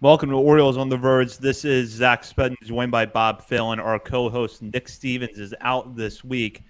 Welcome to Orioles on the Verge. This is Zach Spedden, joined by Bob Phelan. Our co-host Nick Stevens is out this week.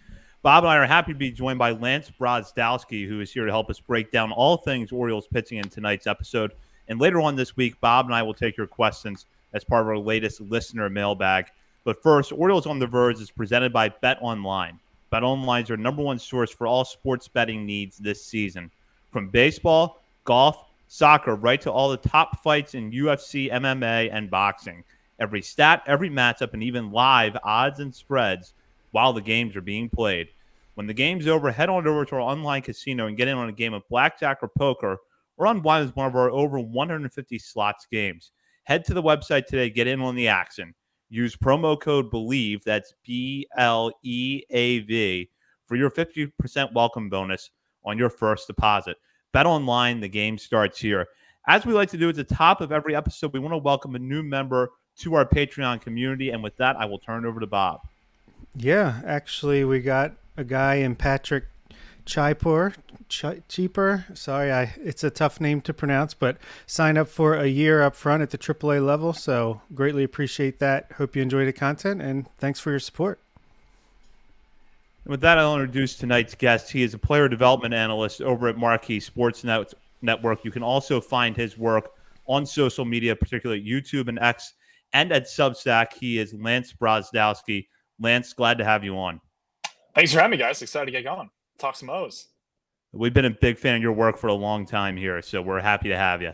Bob and I are happy to be joined by Lance Brozdowski, who is here to help us break down all things Orioles pitching in tonight's episode. And later on this week, Bob and I will take your questions as part of our latest listener mailbag. But first, Orioles on the Verge is presented by Bet Online. Bet Online is your number one source for all sports betting needs this season. From baseball, golf, soccer, right to all the top fights in UFC, MMA, and boxing. Every stat, every matchup, and even live odds and spreads while the games are being played. When the game's over, head on over to our online casino and get in on a game of blackjack or poker, or unwind with one of our over 150 slots games. Head to the website today, get in on the action. Use promo code BELIEVE, that's BLEAV, for your 50% welcome bonus on your first deposit. Bet Online, the game starts here. As we like to do at the top of every episode, we want to welcome a new member to our Patreon community. And with that, I will turn it over to Bob. Yeah, actually, we got a guy in Patrick Cheaper. Sorry, it's a tough name to pronounce, but sign up for a year up front at the AAA level. So greatly appreciate that. Hope you enjoy the content, and thanks for your support. And with that, I'll introduce tonight's guest. He is a player development analyst over at Marquee Sports Network. You can also find his work on social media, particularly YouTube and X, and at Substack. He is Lance Brozdowski. Lance, glad to have you on. Thanks for having me, guys. Excited to get going. Talk some O's. We've been a big fan of your work for a long time here, so we're happy to have you.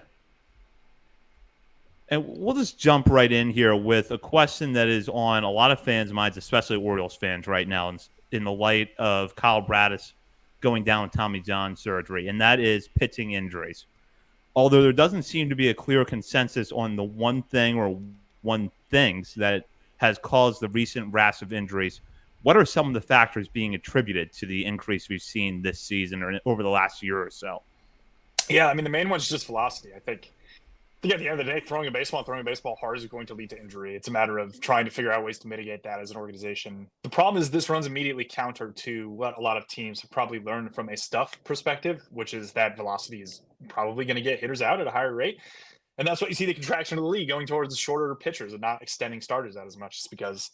And we'll just jump right in here with a question that is on a lot of fans' minds, especially Orioles fans right now, in the light of Kyle Bradish going down with Tommy John surgery, and that is pitching injuries. Although there doesn't seem to be a clear consensus on the one thing or one things that has caused the recent rash of injuries, what are some of the factors being attributed to the increase we've seen this season or over the last year or so? Yeah, I mean, the main one's just velocity. I think at the end of the day, throwing a baseball hard is going to lead to injury. It's a matter of trying to figure out ways to mitigate that as an organization. The problem is this runs immediately counter to what a lot of teams have probably learned from a stuff perspective, which is that velocity is probably going to get hitters out at a higher rate. And that's what you see the contraction of the league going towards the shorter pitchers and not extending starters out as much. It's because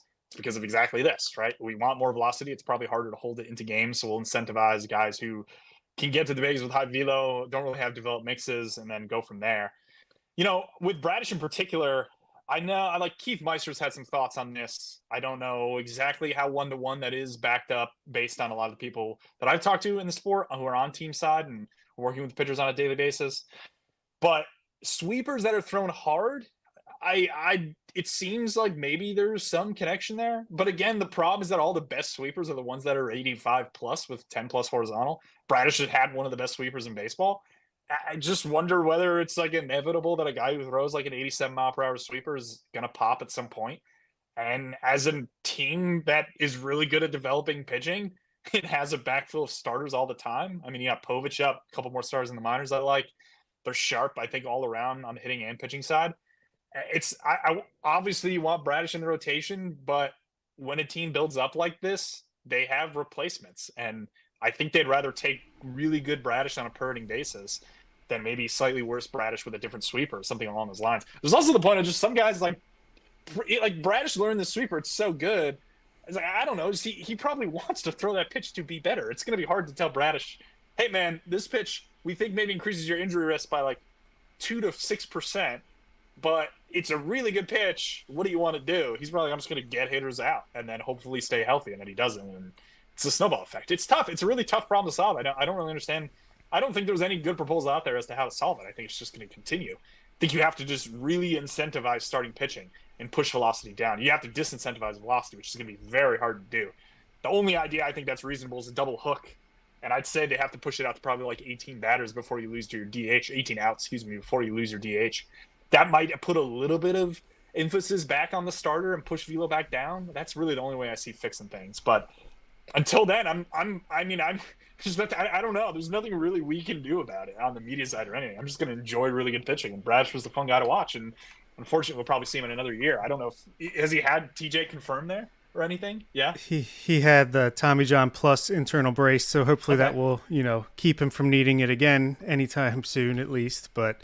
of exactly this, right? We want more velocity. It's probably harder to hold it into games. So we'll incentivize guys who can get to the bases with high velo, don't really have developed mixes, and then go from there. You know, with Bradish in particular, I like Keith Meister's had some thoughts on this. I don't know exactly how one-to-one that is backed up based on a lot of the people that I've talked to in the sport who are on team side and working with pitchers on a daily basis. But sweepers that are thrown hard, it seems like maybe there's some connection there. But again, the problem is that all the best sweepers are the ones that are 85 plus with 10 plus horizontal. Bradish has had one of the best sweepers in baseball. I just wonder whether it's like inevitable that a guy who throws like an 87 mile per hour sweeper is going to pop at some point. And as a team that is really good at developing pitching, it has a backfill of starters all the time. I mean, you got Povich up, a couple more stars in the minors I like. They're sharp, I think, all around on the hitting and pitching side. I obviously you want Bradish in the rotation, but when a team builds up like this, they have replacements. And I think they'd rather take really good Bradish on a per inning basis than maybe slightly worse Bradish with a different sweeper, something along those lines. There's also the point of just some guys like Bradish learned the sweeper. It's so good. It's like, I don't know. He probably wants to throw that pitch to be better. It's going to be hard to tell Bradish, hey, man, this pitch we think maybe increases your injury risk by like 2 to 6%, but it's a really good pitch. What do you want to do? He's probably, I'm just going to get hitters out and then hopefully stay healthy, and then he doesn't. And it's a snowball effect. It's tough. It's a really tough problem to solve. I don't really understand. I don't think there's any good proposal out there as to how to solve it. I think it's just going to continue. I think you have to just really incentivize starting pitching and push velocity down. You have to disincentivize velocity, which is going to be very hard to do. The only idea I think that's reasonable is a double hook. And I'd say they have to push it out to probably like 18 batters before you lose your DH, 18 outs, before you lose your DH. That might put a little bit of emphasis back on the starter and push velo back down. That's really the only way I see fixing things. But until then, I don't know. There's nothing really we can do about it on the media side or anything. I'm just going to enjoy really good pitching. And Bradish was the fun guy to watch. And unfortunately, we'll probably see him in another year. I don't know has he had TJ confirmed there or anything? Yeah. He had the Tommy John Plus internal brace, so hopefully that will, keep him from needing it again anytime soon, at least. But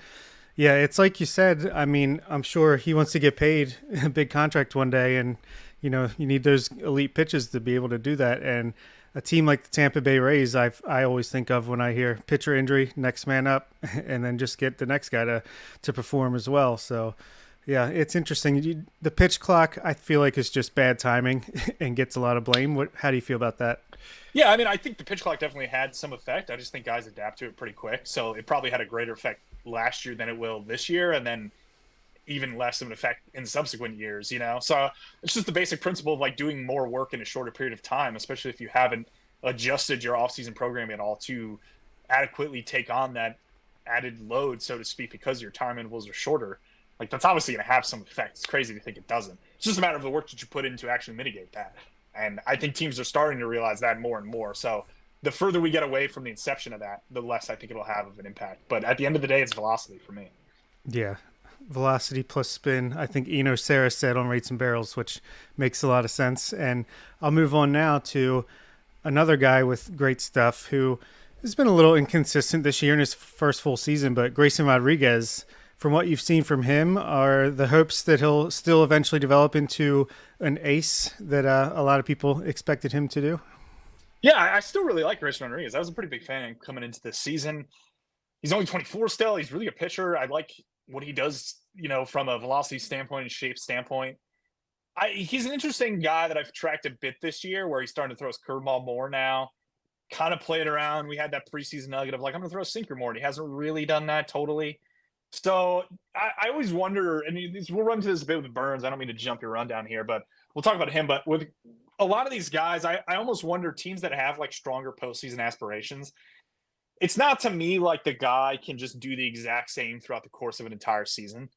Yeah, it's like you said. I mean, I'm sure he wants to get paid a big contract one day, and you need those elite pitches to be able to do that. And a team like the Tampa Bay Rays, I always think of when I hear pitcher injury, next man up, and then just get the next guy to perform as well. So, yeah, it's interesting. The pitch clock, I feel like, is just bad timing and gets a lot of blame. How do you feel about that? Yeah, I mean, I think the pitch clock definitely had some effect. I just think guys adapt to it pretty quick. So it probably had a greater effect last year than it will this year, and then even less of an effect in subsequent years, So it's just the basic principle of like doing more work in a shorter period of time, especially if you haven't adjusted your off-season programming at all to adequately take on that added load, so to speak, because your time intervals are shorter. Like that's obviously going to have some effect. It's crazy to think it doesn't. It's just a matter of the work that you put in to actually mitigate that. And I think teams are starting to realize that more and more. So the further we get away from the inception of that, the less I think it'll have of an impact. But at the end of the day, it's velocity for me. Yeah. Velocity plus spin. I think Eno Sarah said on Rates and Barrels, which makes a lot of sense. And I'll move on now to another guy with great stuff who has been a little inconsistent this year in his first full season, but Grayson Rodriguez, from what you've seen from him, are the hopes that he'll still eventually develop into an ace that a lot of people expected him to do? Yeah, I still really like Grayson Rodriguez. I was a pretty big fan coming into this season. He's only 24 still. He's really a pitcher. I like what he does, from a velocity standpoint and shape standpoint. He's an interesting guy that I've tracked a bit this year, where he's starting to throw his curveball more now. Kind of play it around. We had that preseason nugget of like, I'm going to throw a sinker more, and he hasn't really done that totally. So I always wonder, and we'll run to this a bit with Burns. I don't mean to jump your rundown here, but we'll talk about him. But with a lot of these guys, I almost wonder teams that have like stronger postseason aspirations. It's not to me like the guy can just do the exact same throughout the course of an entire season,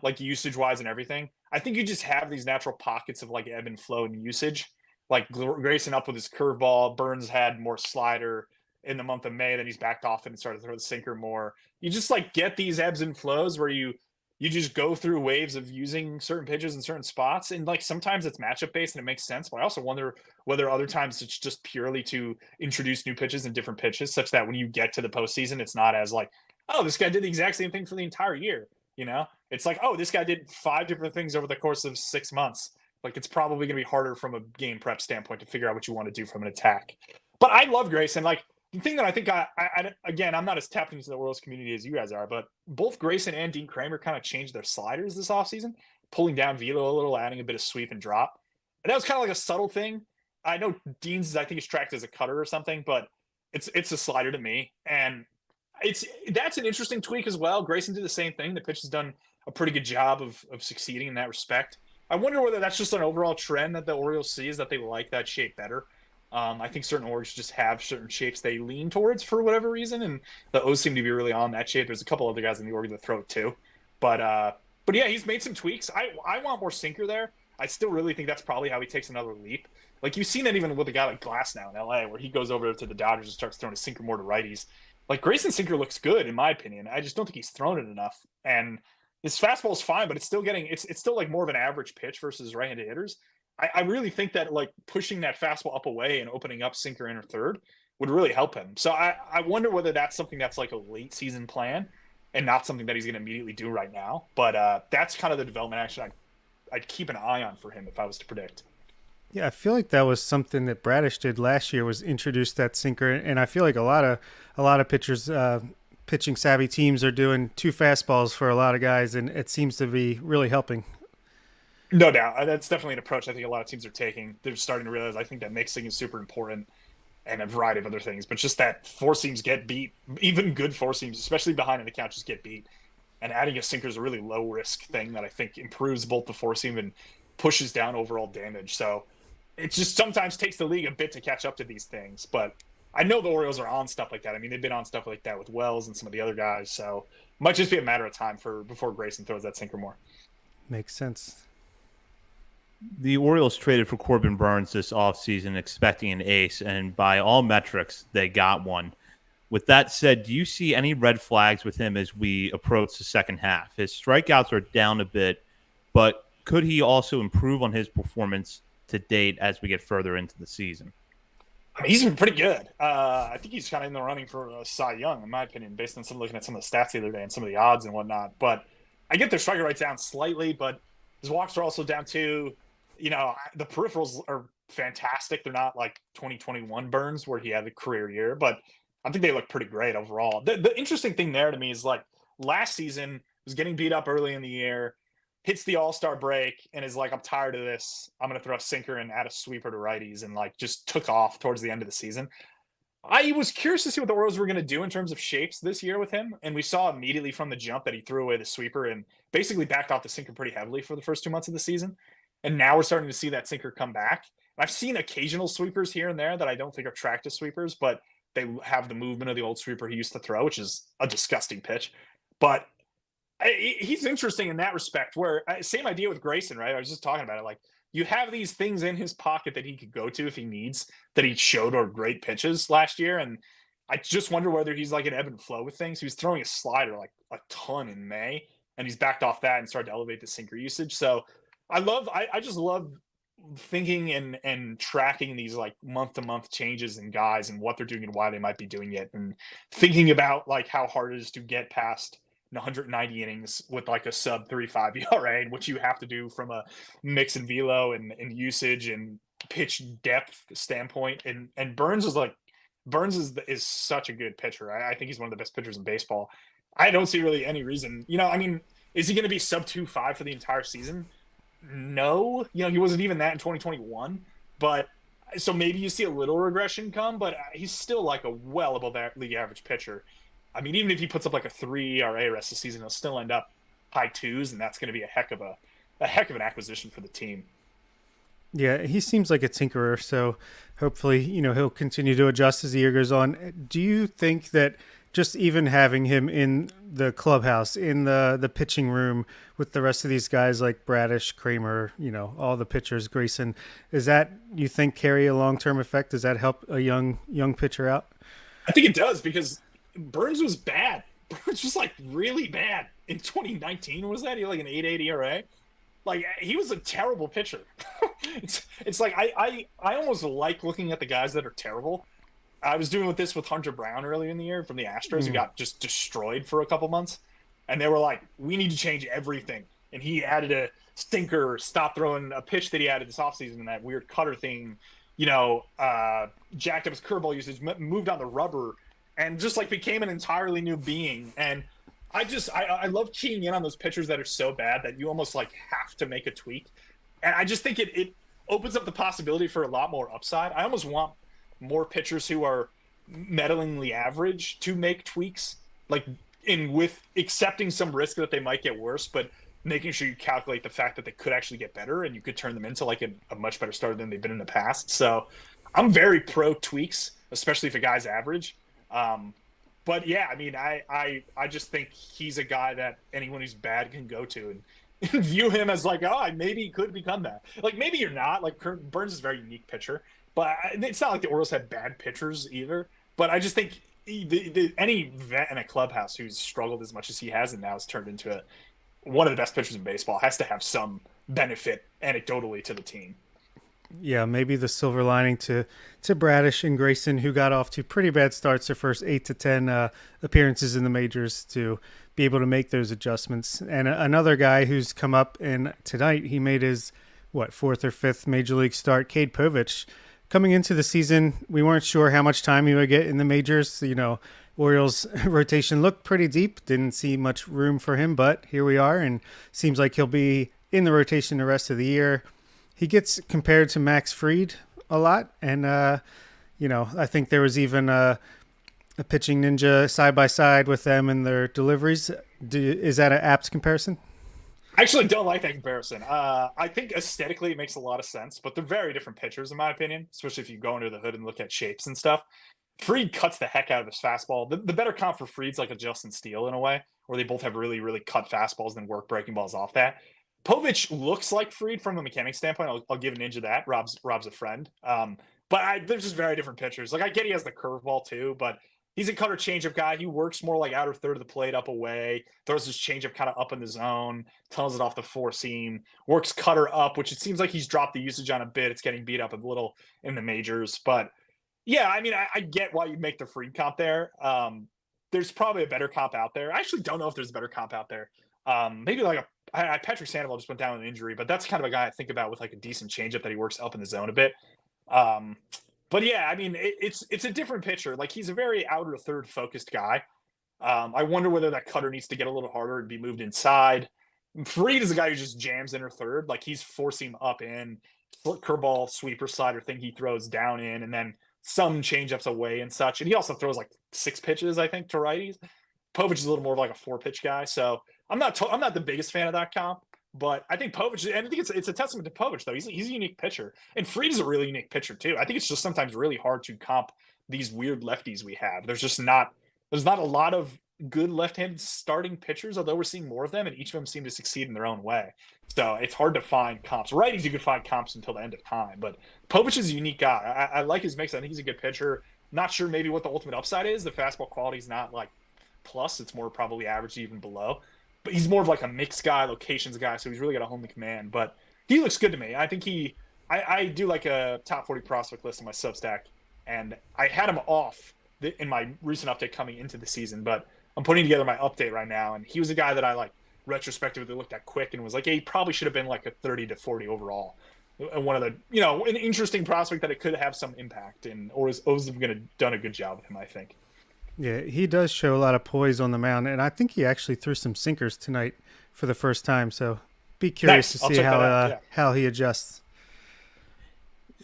like usage wise and everything. I think you just have these natural pockets of like ebb and flow and usage, like Grayson up with his curveball. Burns had more slider in the month of May, then he's backed off and started to throw the sinker more. You just like get these ebbs and flows where you just go through waves of using certain pitches in certain spots. And like sometimes it's matchup based and it makes sense. But I also wonder whether other times it's just purely to introduce new pitches and different pitches, such that when you get to the postseason, it's not as like, oh, this guy did the exact same thing for the entire year. It's like, oh, this guy did 5 different things over the course of 6 months. Like it's probably going to be harder from a game prep standpoint to figure out what you want to do from an attack. But I love Grayson. Like the thing that I think again, I'm not as tapped into the Orioles community as you guys are, but both Grayson and Dean Kramer kind of changed their sliders this offseason, pulling down velo a little, adding a bit of sweep and drop. And that was kind of like a subtle thing. I know Dean's, I think, is tracked as a cutter or something, but it's a slider to me. And that's an interesting tweak as well. Grayson did the same thing. The pitch has done a pretty good job of succeeding in that respect. I wonder whether that's just an overall trend that the Orioles see, is that they like that shape better. I think certain orgs just have certain shapes they lean towards for whatever reason, and the O's seem to be really on that shape. There's a couple other guys in the org that throw it too, but yeah, he's made some tweaks. I want more sinker there. I still really think that's probably how he takes another leap. Like you've seen that even with a guy like Glass now in LA, where he goes over to the Dodgers and starts throwing a sinker more to righties. Like Grayson's sinker looks good in my opinion. I just don't think he's thrown it enough, and his fastball is fine, but it's still still like more of an average pitch versus right-handed hitters. I really think that like pushing that fastball up away and opening up sinker in or third would really help him. So I wonder whether that's something that's like a late season plan and not something that he's going to immediately do right now. But that's kind of the development action I'd keep an eye on for him if I was to predict. Yeah, I feel like that was something that Bradish did last year, was introduce that sinker, and I feel like a lot of pitchers, pitching savvy teams are doing 2 fastballs for a lot of guys, and it seems to be really helping. No doubt. That's definitely an approach I think a lot of teams are taking. They're starting to realize I think that mixing is super important, and a variety of other things. But just that 4 seams get beat, even good 4 seams, especially behind in the count, just get beat. And adding a sinker is a really low risk thing that I think improves both the 4 seam and pushes down overall damage. So it just sometimes takes the league a bit to catch up to these things. But I know the Orioles are on stuff like that. I mean, they've been on stuff like that with Wells and some of the other guys. So it might just be a matter of time before Grayson throws that sinker more. Makes sense. The Orioles traded for Corbin Burns this offseason expecting an ace, and by all metrics, they got one. With that said, do you see any red flags with him as we approach the second half? His strikeouts are down a bit, but could he also improve on his performance to date as we get further into the season? I mean, he's been pretty good. I think he's kind of in the running for Cy Young, in my opinion, based on looking at some of the stats the other day and some of the odds and whatnot. But I get their striker rate's down slightly, but his walks are also down too. The peripherals are fantastic. They're not like 2021 Burns where he had a career year, but I think they look pretty great overall. The interesting thing there to me is like last season was getting beat up early in the year, hits the All-Star break and is like, I'm tired of this. I'm going to throw a sinker and add a sweeper to righties, and like just took off towards the end of the season. I was curious to see what the Orioles were going to do in terms of shapes this year with him. And we saw immediately from the jump that he threw away the sweeper and basically backed off the sinker pretty heavily for the first 2 months of the season. And now we're starting to see that sinker come back. I've seen occasional sweepers here and there that I don't think are tracked as sweepers, but they have the movement of the old sweeper he used to throw, which is a disgusting pitch. But he's interesting in that respect, where same idea with Grayson, right? I was just talking about it. Like, you have these things in his pocket that he could go to if he needs, that he showed are great pitches last year. And I just wonder whether he's like an ebb and flow with things. He was throwing a slider like a ton in May, and he's backed off that and started to elevate the sinker usage. So I just love thinking and tracking these like month to month changes in guys and what they're doing and why they might be doing it, and thinking about like how hard it is to get past 190 innings with like a sub 3.5 ERA, which you have to do from a mix and velo and usage and pitch depth standpoint. And Burns is such a good pitcher. I think he's one of the best pitchers in baseball. I don't see really any reason, I mean, is he going to be sub 2.5 for the entire season? No, he wasn't even that in 2021, but so maybe you see a little regression come, but he's still like a well above league average pitcher. I mean, even if he puts up like a 3 ERA rest of the season, he'll still end up high twos, and that's going to be a heck of an acquisition for the team. Yeah, he seems like a tinkerer, so hopefully, he'll continue to adjust as the year goes on. Do you think that just even having him in the clubhouse, in the pitching room with the rest of these guys like Bradish, Kramer, all the pitchers, Grayson, is that, you think, carry a long-term effect? Does that help a young pitcher out? I think it does, because Burns was bad. Burns was like really bad in 2019. Was that he had like an 8.80 ERA? Like, he was a terrible pitcher. it's like I almost like looking at the guys that are terrible. I was doing this with Hunter Brown earlier in the year from the Astros, who got just destroyed for a couple months, and they were like, "We need to change everything." And he added a stinker, stopped throwing a pitch that he added this offseason, and that weird cutter thing, jacked up his curveball usage, moved on the rubber, and just like became an entirely new being. And I love keying in on those pitchers that are so bad that you almost like have to make a tweak. And I just think it opens up the possibility for a lot more upside. I almost want more pitchers who are meddlingly average to make tweaks, like with accepting some risk that they might get worse, but making sure you calculate the fact that they could actually get better and you could turn them into like a much better starter than they've been in the past. So I'm very pro tweaks, especially if a guy's average. But yeah, I mean, I just think he's a guy that anyone who's bad can go to and view him as like, oh, maybe he could become that. Like, maybe you're not. Like, Burns is a very unique pitcher, but it's not like the Orioles had bad pitchers either. But I just think any vet in a clubhouse who's struggled as much as he has and now has turned into one of the best pitchers in baseball has to have some benefit anecdotally to the team. Yeah, maybe the silver lining to Bradish and Grayson, who got off to pretty bad starts their first 8 to 10 appearances in the majors, to be able to make those adjustments. And another guy who's come up, and tonight he made his, 4th or 5th major league start, Cade Povich. Coming into the season, we weren't sure how much time he would get in the majors. Orioles rotation looked pretty deep, didn't see much room for him, but here we are, and seems like he'll be in the rotation the rest of the year. He gets compared to Max Fried a lot, and I think there was even a pitching ninja side by side with them in their deliveries. Is that an apt comparison? I actually don't like that comparison. I think aesthetically it makes a lot of sense, but they're very different pitchers in my opinion, especially if you go under the hood and look at shapes and stuff. Fried cuts the heck out of his fastball. The better comp for Fried's like a Justin Steele in a way, where they both have really, really cut fastballs and work breaking balls off that. Povich looks like Fried from a mechanics standpoint. I'll give Ninja that. Rob's a friend. But they're just very different pitchers. Like, I get he has the curveball too, but he's a cutter changeup guy. He works more like outer third of the plate up away, throws his changeup kind of up in the zone, tunnels it off the four seam, works cutter up, which it seems like he's dropped the usage on a bit. It's getting beat up a little in the majors, but Yeah, I mean, I get why you make the Freed comp there. There's probably a better comp out there. I actually don't know if there's a better comp out there. Maybe like Patrick Sandoval just went down with an injury, but that's kind of a guy I think about with like a decent changeup that he works up in the zone a bit. Um, but yeah, I mean, it's a different pitcher. Like he's a very outer third focused guy. I wonder whether that cutter needs to get a little harder and be moved inside. Freed is a guy who just jams in or third, like he's forcing up in, curveball, sweeper, slider thing he throws down in, and then some changeups away and such. And he also throws like 6 pitches, I think, to righties. Povich is a little more of like a 4-pitch guy, so I'm not the biggest fan of that comp. But I think Povich, and I think it's a testament to Povich though. He's a unique pitcher, and Freed is a really unique pitcher too. I think it's just sometimes really hard to comp these weird lefties we have. There's not a lot of good left-handed starting pitchers, although we're seeing more of them, and each of them seem to succeed in their own way. So it's hard to find comps. Righties, you could find comps until the end of time, but Povich is a unique guy. I like his mix. I think he's a good pitcher. Not sure maybe what the ultimate upside is. The fastball quality is not like plus; it's more probably average, even below. But he's more of like a mixed guy, locations guy, so he's really got a homely command. But he looks good to me. I think I do like a top 40 prospect list in my Substack, and I had him off in my recent update coming into the season, but I'm putting together my update right now, and he was a guy that I like retrospectively looked at quick and was like, hey, he probably should have been like a 30 to 40 overall. And one of the, an interesting prospect that it could have some impact, and or is O's going to done a good job with him, I think. Yeah, he does show a lot of poise on the mound, and I think he actually threw some sinkers tonight for the first time. So be curious Nice. to I'll see check that out, yeah. how he adjusts.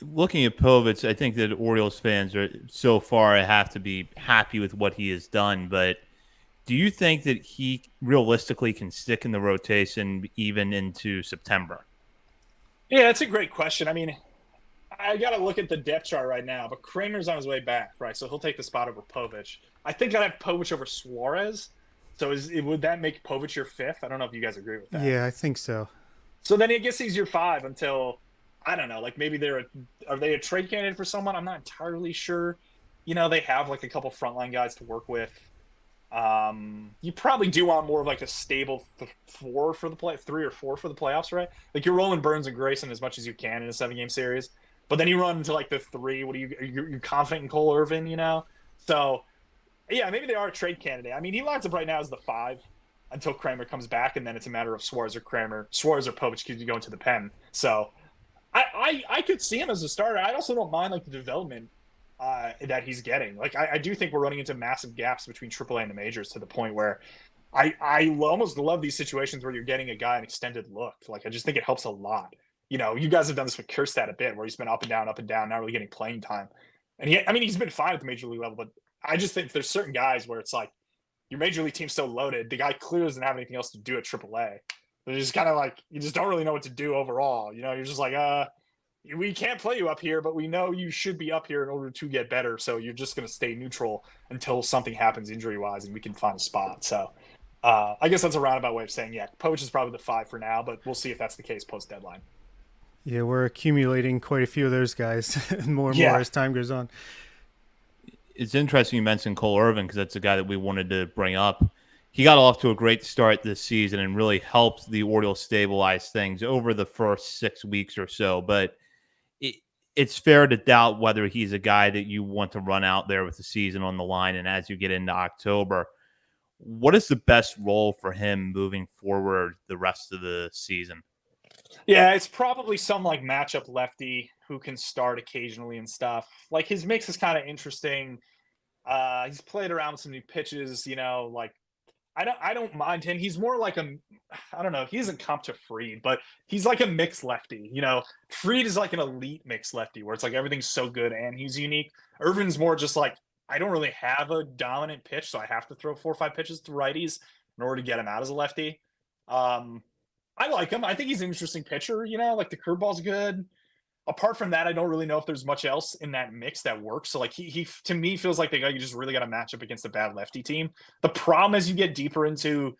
Looking at Povich, I think that Orioles fans are so far have to be happy with what he has done. But do you think that he realistically can stick in the rotation even into September? Yeah, that's a great question. I mean, I got to look at the depth chart right now, but Kramer's on his way back, right? So he'll take the spot over Povich. I think I'd have Povich over Suarez. So would that make Povich your fifth? I don't know if you guys agree with that. Yeah, I think so. So then I guess he's your five until, I don't know, like maybe are they a trade candidate for someone? I'm not entirely sure. They have like a couple frontline guys to work with. You probably do want more of like a stable 3 or 4 for the playoffs, right? Like you're rolling Burns and Grayson as much as you can in a 7-game series, but then you run into like the 3. You're confident in Cole Irvin, So yeah, maybe they are a trade candidate. I mean, he lines up right now as the 5 until Kramer comes back, and then it's a matter of Suarez or Povich could go into the pen. So I could see him as a starter. I also don't mind like the development that he's getting. Like I do think we're running into massive gaps between AAA and the majors to the point where I almost love these situations where you're getting a guy an extended look. Like I just think it helps a lot. You guys have done this with Kjerstad a bit, where he's been up and down, not really getting playing time. And he's been fine at the major league level, but I just think there's certain guys where it's like your major league team's so loaded, the guy clearly doesn't have anything else to do at AAA. They're just kind of like you just don't really know what to do overall. You're just like we can't play you up here, but we know you should be up here in order to get better. So you're just going to stay neutral until something happens injury-wise and we can find a spot. So I guess that's a roundabout way of saying, yeah, Povich is probably the 5 for now, but we'll see if that's the case post-deadline. Yeah, we're accumulating quite a few of those guys more and more as time goes on. It's interesting you mentioned Cole Irvin because that's a guy that we wanted to bring up. He got off to a great start this season and really helped the Orioles stabilize things over the first 6 weeks or so. But it's fair to doubt whether he's a guy that you want to run out there with the season on the line. And as you get into October, what is the best role for him moving forward the rest of the season? Yeah, it's probably some like matchup lefty who can start occasionally and stuff. Like his mix is kind of interesting. He's played around with some new pitches, like I don't mind him. He's more like I don't know. He isn't comp to Freed, but he's like a mixed lefty. Freed is like an elite mixed lefty where it's like everything's so good and he's unique. Irvin's more just like, I don't really have a dominant pitch, so I have to throw 4 or 5 pitches to righties in order to get him out as a lefty. I like him. I think he's an interesting pitcher. Like the curveball's good. Apart from that, I don't really know if there's much else in that mix that works. So like he to me feels like the guy you just really got to match up against a bad lefty team. The problem as you get deeper into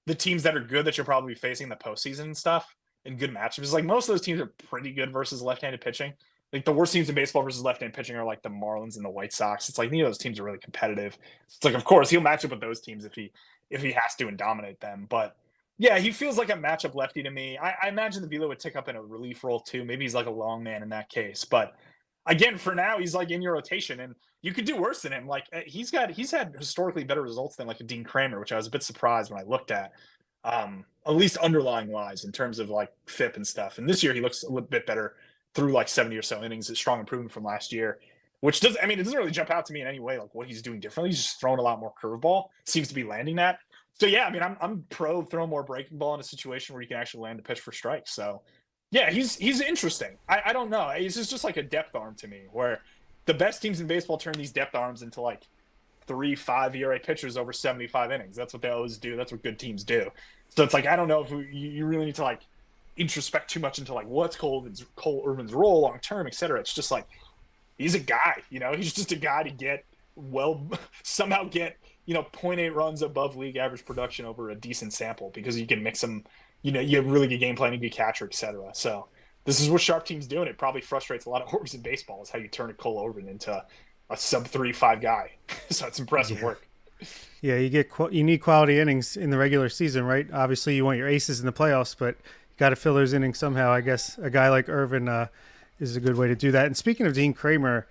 the teams that are good that you're probably facing in the postseason and stuff and good matchups is like most of those teams are pretty good versus left-handed pitching. Like the worst teams in baseball versus left-handed pitching are like the Marlins and the White Sox. It's like neither of those teams are really competitive. It's like of course he'll match up with those teams if he has to and dominate them, but yeah, he feels like a matchup lefty to me. I imagine the Velo would tick up in a relief role too. Maybe he's like a long man in that case. But again, for now, he's like in your rotation, and you could do worse than him. Like he's had historically better results than like a Dean Kramer, which I was a bit surprised when I looked at. At least underlying wise in terms of like FIP and stuff. And this year he looks a little bit better through like 70 or so innings. A strong improvement from last year, which does, I mean, it doesn't really jump out to me in any way, like what he's doing differently. He's just throwing a lot more curveball, seems to be landing that. So yeah, I mean, I'm pro throwing more breaking ball in a situation where you can actually land a pitch for strikes. So yeah, he's interesting. I don't know. He's just like a depth arm to me, where the best teams in baseball turn these depth arms into like 3-5 ERA pitchers over 75 innings. That's what they always do. That's what good teams do. So it's like, I don't know if you really need to like introspect too much into like what's Cole Irvin's role long term, et cetera. It's just like he's a guy, he's just a guy to somehow get 0.8 runs above league average production over a decent sample, because you can mix them. You have really good game planning, good catcher, et cetera. So this is what sharp teams do, and it probably frustrates a lot of orgs in baseball, is how you turn a Cole Irvin into a sub 3.5 guy. So it's impressive work. Yeah, you need quality innings in the regular season, right? Obviously, you want your aces in the playoffs, but you got to fill those innings somehow. I guess a guy like Irvin is a good way to do that. And speaking of Dean Kramer,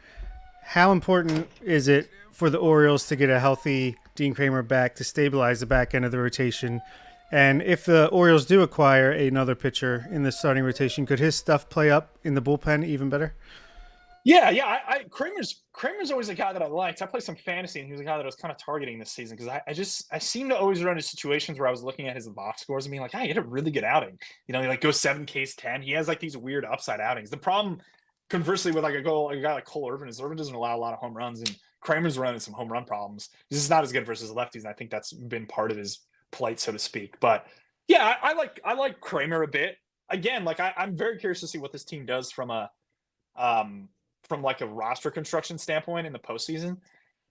how important is it for the Orioles to get a healthy Dean Kramer back to stabilize the back end of the rotation? And if the Orioles do acquire another pitcher in the starting rotation, could his stuff play up in the bullpen even better? Yeah. Kramer's always a guy that I liked. I played some fantasy, and he was a guy that I was kind of targeting this season, because I seem to always run into situations where I was looking at his box scores and being like, he had a really good outing. He like goes 7 Ks 10. He has like these weird upside outings. The problem, conversely, with like a guy like Cole Irvin, is Irvin doesn't allow a lot of home runs, and Kramer's running some home run problems. This is not as good versus lefties, and I think that's been part of his plight, so to speak. But yeah, I like Kramer a bit. Again, like I'm very curious to see what this team does from like a roster construction standpoint in the postseason.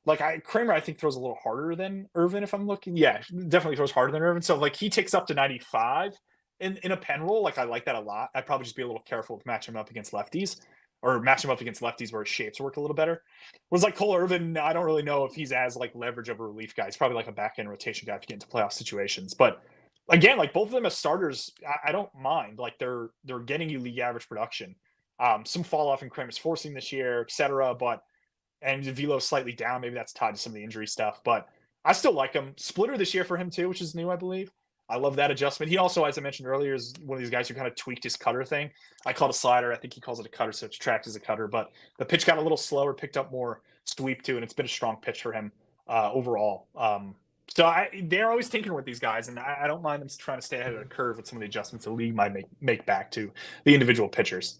Like Kramer, I think, throws a little harder than Irvin if I'm looking. Yeah, definitely throws harder than Irvin. So like he takes up to 95 in a pen roll. Like I like that a lot. I'd probably just be a little careful to match him up against lefties, or match him up against lefties where his shapes work a little better. Whereas like Cole Irvin, I don't really know if he's as like leverage of a relief guy. He's probably like a back end rotation guy if you get into playoff situations. But again, like both of them as starters, I don't mind. Like they're getting you league average production. Some fall off in Kramer's forcing this year, et cetera. And Velo's slightly down. Maybe that's tied to some of the injury stuff. But I still like him. Splitter this year for him too, which is new, I believe. I love that adjustment. He also, as I mentioned earlier, is one of these guys who kind of tweaked his cutter thing. I call it a slider. I think he calls it a cutter, so it's tracked as a cutter. But the pitch got a little slower, picked up more sweep too, and it's been a strong pitch for him overall. So they're always tinkering with these guys, and I don't mind them trying to stay ahead of the curve with some of the adjustments the league might make back to the individual pitchers.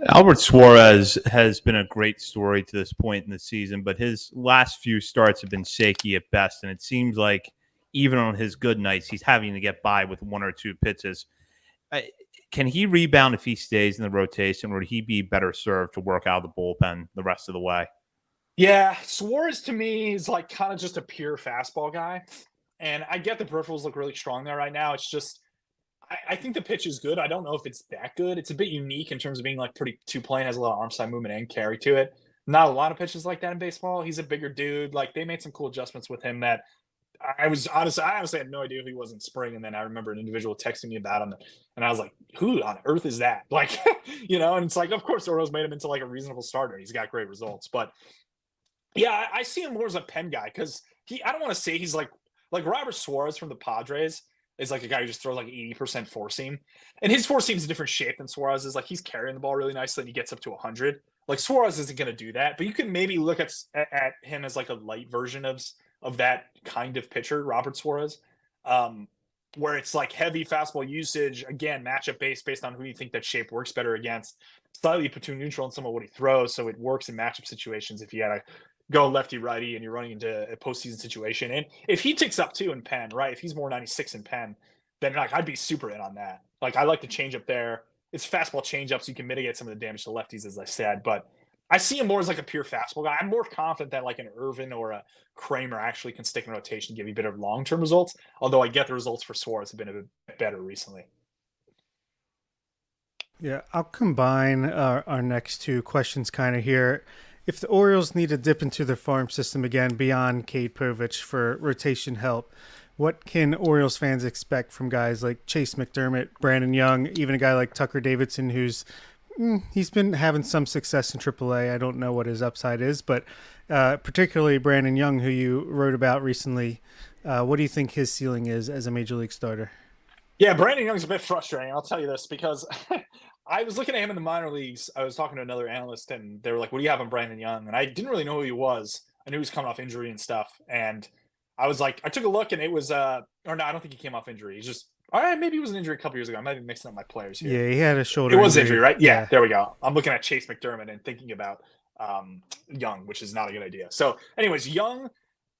Albert Suarez has been a great story to this point in the season, but his last few starts have been shaky at best, and it seems like even on his good nights, he's having to get by with 1 or 2 pitches. Can he rebound if he stays in the rotation, or would he be better served to work out of the bullpen the rest of the way? Yeah, Suarez to me is like kind of just a pure fastball guy. And I get the peripherals look really strong there right now. It's just, I think the pitch is good. I don't know if it's that good. It's a bit unique in terms of being like pretty two-plane, has a lot of arm side movement and carry to it. Not a lot of pitches like that in baseball. He's a bigger dude. Like they made some cool adjustments with him that I honestly had no idea who he was in spring. And then I remember an individual texting me about him, and I was like, who on earth is that? Like, and it's like, of course, the Orioles made him into like a reasonable starter. He's got great results. But yeah, I see him more as a pen guy, because I don't want to say he's like Robert Suarez from the Padres is like a guy who just throws like 80% four seam. And his four seam's a different shape than Suarez is. Like he's carrying the ball really nicely and he gets up to 100. Like Suarez isn't going to do that, but you can maybe look at him as like a light version of that kind of pitcher, Robert Suarez, where it's like heavy fastball usage, again, matchup based on who you think that shape works better against, slightly platoon neutral in some of what he throws. So it works in matchup situations if you had to go lefty righty and you're running into a postseason situation. And if he ticks up too in pen, right, if he's more 96 in pen, then like I'd be super in on that. Like I like the change up there. It's fastball change up, so you can mitigate some of the damage to lefties, as I said. But I see him more as like a pure fastball guy. I'm more confident that like an Irvin or a Kramer actually can stick in rotation and give you a bit of long-term results. Although I get the results for Suarez have been a bit better recently. Yeah, I'll combine our next two questions kind of here. If the Orioles need to dip into their farm system again beyond Cade Povich for rotation help, what can Orioles fans expect from guys like Chase McDermott, Brandon Young, even a guy like Tucker Davidson, who's He's been having some success in AAA. I don't know what his upside is, but particularly Brandon Young, who you wrote about recently, what do you think his ceiling is as a major league starter? Yeah, Brandon Young's a bit frustrating. I'll tell you this because I was looking at him in the minor leagues. I was talking to another analyst, and they were like, "What do you have on Brandon Young?" And I didn't really know who he was. I knew he was coming off injury and stuff. And I was like, I took a look, and it was, or no, I don't think he came off injury. He's just, all right, maybe it was an injury a couple years ago. I might be mixing up my players here. Yeah, he had a shoulder. It was injury, right? Yeah, there we go. I'm looking at Chase McDermott and thinking about Young, which is not a good idea. So, anyways, Young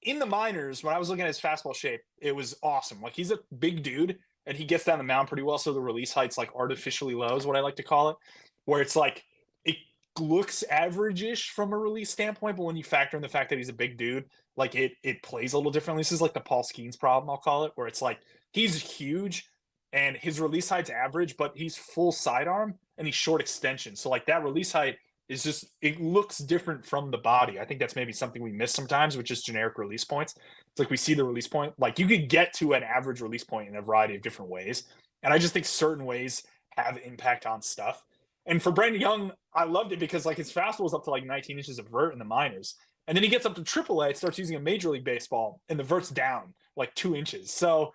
in the minors, when I was looking at his fastball shape, it was awesome. Like, he's a big dude and he gets down the mound pretty well. So the release height's like artificially low is what I like to call it, where it's like it looks average-ish from a release standpoint, but when you factor in the fact that he's a big dude, like it plays a little differently. This is like the Paul Skeens problem, I'll call it, where it's like he's huge and his release height's average, but he's full sidearm and he's short extension. So like that release height is just, it looks different from the body. I think that's maybe something we miss sometimes with just generic release points. It's like we see the release point, like you could get to an average release point in a variety of different ways. And I just think certain ways have impact on stuff. And for Brandon Young, I loved it because like his fastball was up to like 19 inches of vert in the minors. And then he gets up to AAA, it starts using a major league baseball, and the vert's down like 2 inches. So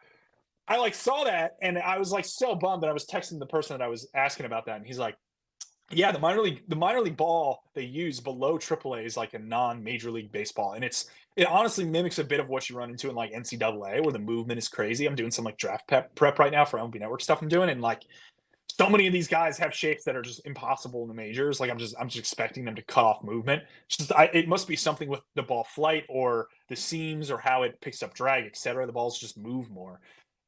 I like saw that and I was like so bummed that I was texting the person that I was asking about that. And he's like, yeah, the minor league ball they use below AAA is like a non-major league baseball. And it honestly mimics a bit of what you run into in like NCAA where the movement is crazy. I'm doing some like draft prep right now for MLB Network stuff I'm doing. And like so many of these guys have shapes that are just impossible in the majors. Like I'm just expecting them to cut off movement. It must be something with the ball flight or the seams or how it picks up drag, etc. The balls just move more.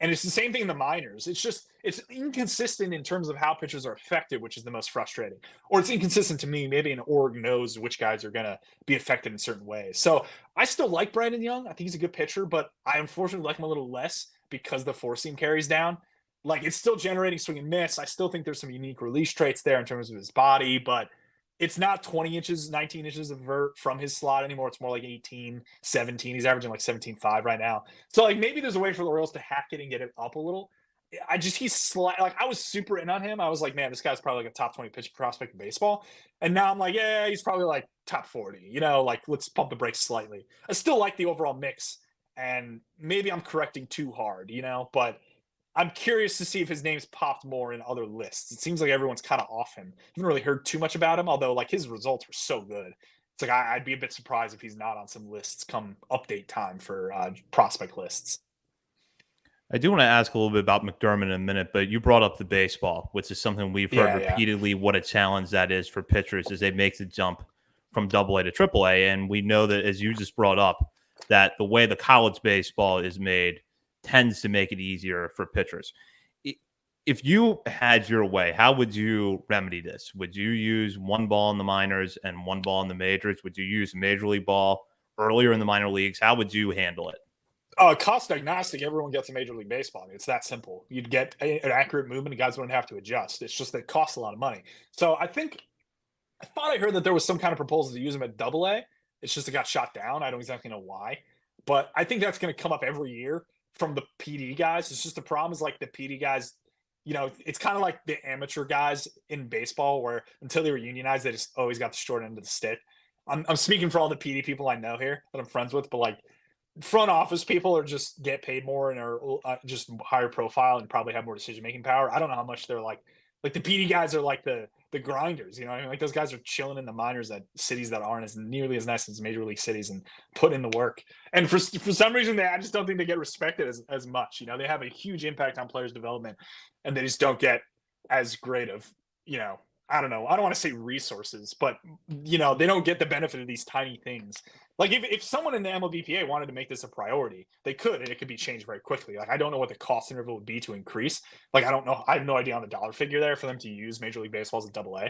And it's the same thing in the minors. It's inconsistent in terms of how pitchers are affected, which is the most frustrating. Or it's inconsistent to me. Maybe an org knows which guys are going to be affected in certain ways. So I still like Brandon Young. I think he's a good pitcher, but I unfortunately like him a little less because the four seam carries down. Like it's still generating swing and miss. I still think there's some unique release traits there in terms of his body, but it's not 20 inches, 19 inches of vert from his slot anymore. It's more like 18, 17. He's averaging like 17.5 right now. So like maybe there's a way for the Orioles to hack it and get it up a little. Like I was super in on him. I was like, man, this guy's probably like a top 20 pitching prospect in baseball. And now I'm like, yeah, he's probably like top 40, like let's pump the brakes slightly. I still like the overall mix and maybe I'm correcting too hard, but I'm curious to see if his name's popped more in other lists. It seems like everyone's kind of off him. I haven't really heard too much about him, although like his results were so good. It's like I'd be a bit surprised if he's not on some lists come update time for prospect lists. I do want to ask a little bit about McDermott in a minute, but you brought up the baseball, which is something we've heard repeatedly. What a challenge that is for pitchers as they make the jump from AA to AAA. And we know that, as you just brought up, that the way the college baseball is made tends to make it easier for pitchers. If you had your way, how would you remedy this? Would you use one ball in the minors and one ball in the majors? Would you use a major league ball earlier in the minor leagues? How would you handle it? Cost agnostic, everyone gets a major league baseball. I mean, it's that simple. You'd get an accurate movement and guys wouldn't have to adjust. It's just that it costs a lot of money. So I thought I heard that there was some kind of proposal to use them at AA. It's just it got shot down. I don't exactly know why. But I think that's going to come up every year from the PD guys. It's just the problem is like the PD guys, it's kind of like the amateur guys in baseball where until they were unionized, they just always got the short end of the stick. I'm speaking for all the PD people I know here that I'm friends with, but like front office people are just get paid more and are just higher profile and probably have more decision-making power. I don't know how much they're like the PD guys are like the grinders, I mean? Like those guys are chilling in the minors at cities that aren't as nearly as nice as major league cities and put in the work. And for some reason, I just don't think they get respected as much. They have a huge impact on players' development, and they just don't get as great of, I don't know. I don't want to say resources, but they don't get the benefit of these tiny things. Like if someone in the MLBPA wanted to make this a priority, they could, and it could be changed very quickly. Like I don't know what the cost interval would be to increase. Like I don't know. I have no idea on the dollar figure there for them to use Major League Baseballs at AA.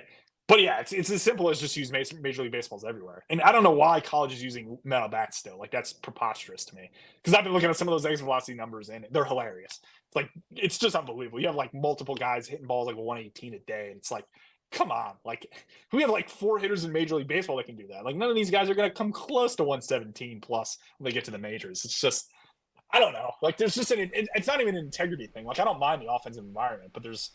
But yeah, it's as simple as just use Major League Baseballs everywhere. And I don't know why college is using metal bats still. Like that's preposterous to me because I've been looking at some of those exit velocity numbers and they're hilarious. It's just unbelievable. You have like multiple guys hitting balls like 118 a day, and it's like, come on, like we have like 4 hitters in Major League Baseball that can do that. Like none of these guys are going to come close to 117 plus when they get to the majors. It's just, I don't know. Like there's just it's not even an integrity thing. Like I don't mind the offensive environment, but there's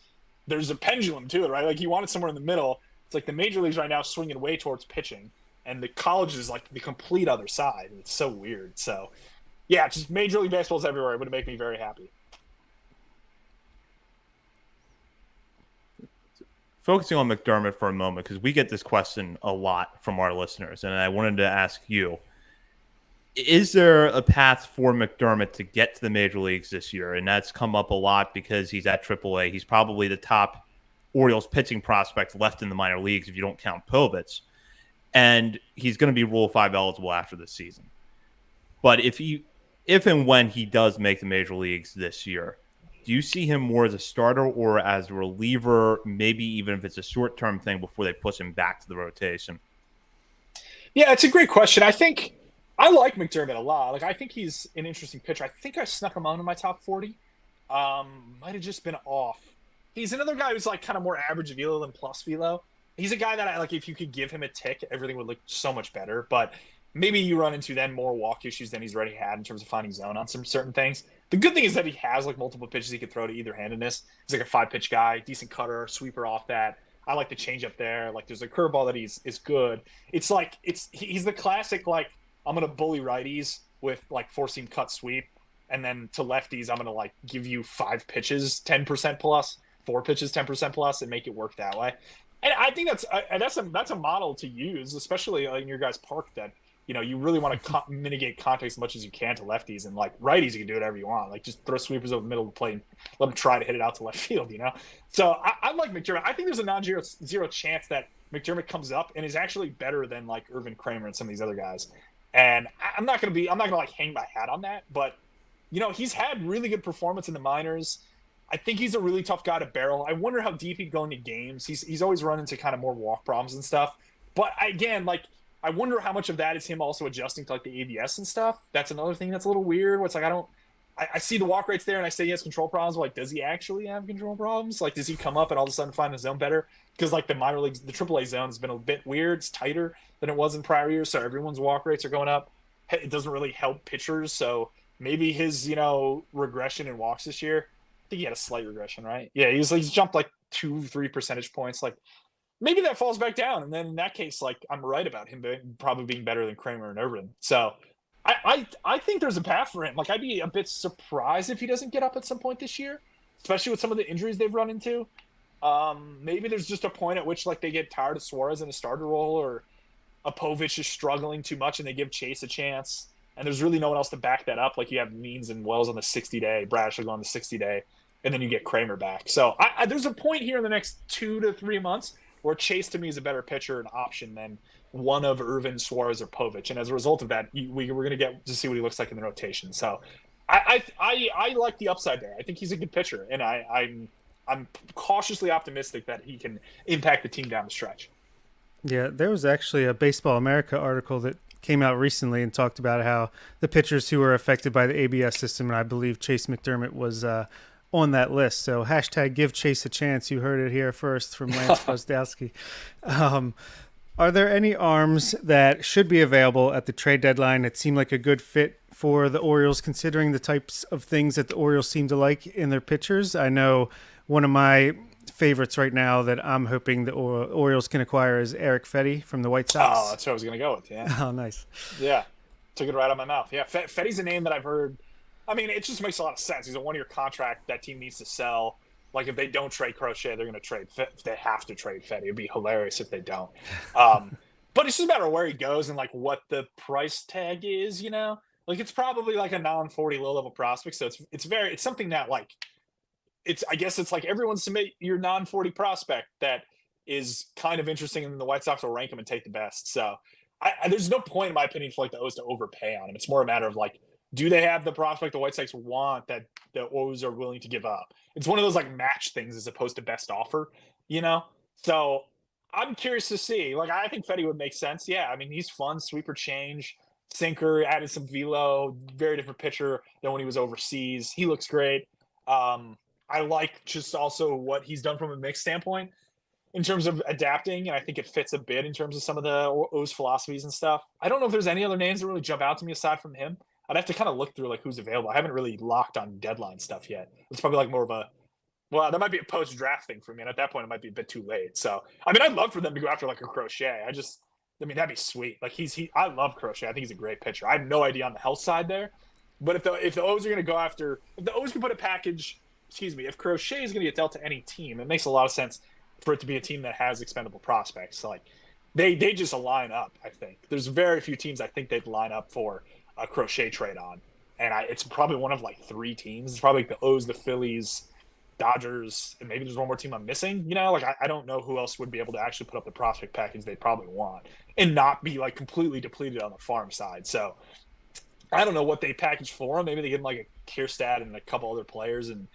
there's a pendulum to it, right? Like, you want it somewhere in the middle. It's like the major leagues right now swinging way towards pitching, and the college is like the complete other side. It's so weird. So, yeah, just Major League Baseball's everywhere. It would make me very happy. Focusing on McDermott for a moment, because we get this question a lot from our listeners, and I wanted to ask you, is there a path for McDermott to get to the major leagues this year? And that's come up a lot because he's at AAA. He's probably the top Orioles pitching prospect left in the minor leagues if you don't count Povich. And he's going to be Rule 5 eligible after this season. But if and when he does make the major leagues this year, do you see him more as a starter or as a reliever, maybe even if it's a short-term thing before they push him back to the rotation? Yeah, it's a great question. I think I like McDermott a lot. Like, I think he's an interesting pitcher. I think I snuck him on in my top 40. Might have just been off. He's another guy who's like kind of more average velo than plus velo. He's a guy that I like. If you could give him a tick, everything would look so much better. But maybe you run into then more walk issues than he's already had in terms of finding zone on some certain things. The good thing is that he has like multiple pitches he could throw to either handedness. He's like a 5-pitch guy, decent cutter, sweeper off that. I like the changeup there. Like, there's a curveball that is good. It's like he's the classic, like, I'm gonna bully righties with like 4-seam cut sweep, and then to lefties I'm gonna like give you 5 pitches 10% plus, 4 pitches 10% plus, and make it work that way. And I think that's a model to use, especially in your guys' park, that you really want to mitigate contact as much as you can to lefties, and like righties, you can do whatever you want. Like, just throw sweepers over the middle of the plate and let them try to hit it out to left field, So I like McDermott. I think there's a non-zero chance that McDermott comes up and is actually better than like Irvin Kramer and some of these other guys. And I'm not gonna like hang my hat on that, but he's had really good performance in the minors. I think he's a really tough guy to barrel. I wonder how deep he'd go into games. He's always run into kind of more walk problems and stuff. But again, like, I wonder how much of that is him also adjusting to like the ABS and stuff. That's another thing that's a little weird. Where it's like, I see the walk rates there and I say he has control problems. But like, does he actually have control problems? Like, does he come up and all of a sudden find the zone better? Because like the minor leagues, the AAA zone has been a bit weird. It's tighter than it was in prior years. So everyone's walk rates are going up. It doesn't really help pitchers. So maybe his, regression in walks this year, I think he had a slight regression, right? Yeah, he's jumped like 2-3 percentage points. Like, maybe that falls back down, and then in that case, like, I'm right about him probably being better than Kramer and Irvin. So I think there's a path for him. Like, I'd be a bit surprised if he doesn't get up at some point this year, especially with some of the injuries they've run into. Maybe there's just a point at which like they get tired of Suarez in a starter role, or a Povich is struggling too much and they give Chase a chance, and there's really no one else to back that up. Like, you have Means and Wells on the 60-day, Bradshaw on the 60-day, and then you get Kramer back. So there's a point here in the next 2 to 3 months where Chase to me is a better pitcher and option than one of Irvin, Suarez, or Povich. And as a result of that, we're going to get to see what he looks like in the rotation. So I like the upside there. I think he's a good pitcher, and I'm cautiously optimistic that he can impact the team down the stretch. Yeah, there was actually a Baseball America article that came out recently and talked about how the pitchers who were affected by the ABS system, and I believe Chase McDermott was on that list. So hashtag give Chase a chance. You heard it here first from Lance Brozdowski. Are there any arms that should be available at the trade deadline that seem like a good fit for the Orioles, considering the types of things that the Orioles seem to like in their pitchers? I know one of my favorites right now that I'm hoping the Orioles can acquire is Eric Fetty from the White Sox. Oh, that's what I was going to go with, yeah. Oh, nice. Yeah, took it right out of my mouth. Yeah, Fetty's a name that I've heard. I mean, it just makes a lot of sense. He's a one-year contract that team needs to sell. Like, if they don't trade Crochet, they're going to trade. They have to trade Fetty. It'd be hilarious if they don't. But it's just a matter of where he goes and like what the price tag is. Like, it's probably like a non-40 low-level prospect. So it's something that like I guess it's like everyone submit your non-40 prospect that is kind of interesting, and then the White Sox will rank him and take the best. So there's no point, in my opinion, for like the O's to overpay on him. It's more a matter of like, do they have the prospect the White Sox want that the O's are willing to give up? It's one of those like match things as opposed to best offer, So I'm curious to see. Like, I think Fetty would make sense. Yeah, I mean, he's fun, sweeper change, sinker, added some velo, very different pitcher than when he was overseas. He looks great. I like just also what he's done from a mix standpoint in terms of adapting, and I think it fits a bit in terms of some of the O's philosophies and stuff. I don't know if there's any other names that really jump out to me aside from him. I'd have to kind of look through like who's available. I haven't really locked on deadline stuff yet. It's probably like more of a Well, that might be a post-draft thing for me, and at that point, it might be a bit too late. So, I mean, I'd love for them to go after like a Crochet. I mean, that'd be sweet. Like I love Crochet. I think he's a great pitcher. I have no idea on the health side there, but if the O's are going to go after, if the O's can put a package, if Crochet is going to get dealt to any team, it makes a lot of sense for it to be a team that has expendable prospects. So, like they just line up. I think there's very few teams I think they'd line up for a Crochet trade on, and it's probably one of like 3 teams. It's probably like the O's, the Phillies, Dodgers, and maybe there's one more team I'm missing. Like I don't know who else would be able to actually put up the prospect package they probably want and not be like completely depleted on the farm side. So I don't know what they package for him. Maybe they give him like a Kierstad and a couple other players, and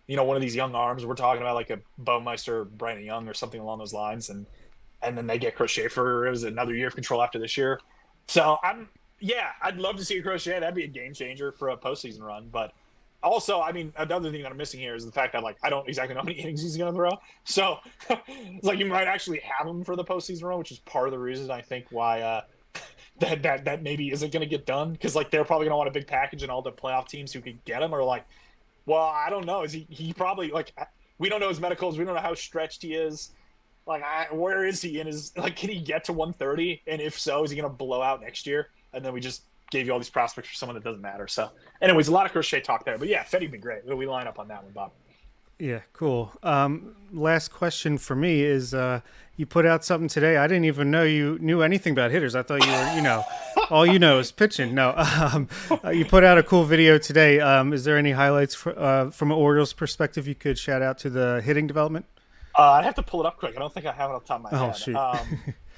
one of these young arms. We're talking about like a Baumeister, Brandon Young, or something along those lines, and then they get Crochet for another year of control after this year. So I'd love to see a Crochet. That'd be a game changer for a postseason run, but. Also, I mean, another thing that I'm missing here is the fact that like I don't exactly know how many innings he's going to throw. So it's like you might actually have him for the postseason run, which is part of the reason I think why that maybe isn't going to get done, because like they're probably going to want a big package, and all the playoff teams who could get him are like, well, I don't know. Is he probably like we don't know his medicals, we don't know how stretched he is. Like where is he in his can he get to 130? And if so, is he going to blow out next year? And then we just gave you all these prospects for someone that doesn't matter. So anyways, a lot of Crochet talk there, but yeah, Feddy'd be great. We line up on that one, Bob. Yeah, cool. Last question for me is, you put out something today. I didn't even know you knew anything about hitters. I thought you were, all you know is pitching. No, you put out a cool video today. Is there any highlights from an Orioles perspective you could shout out to the hitting development? I'd have to pull it up quick. I don't think I have it off the top of my head. Shoot.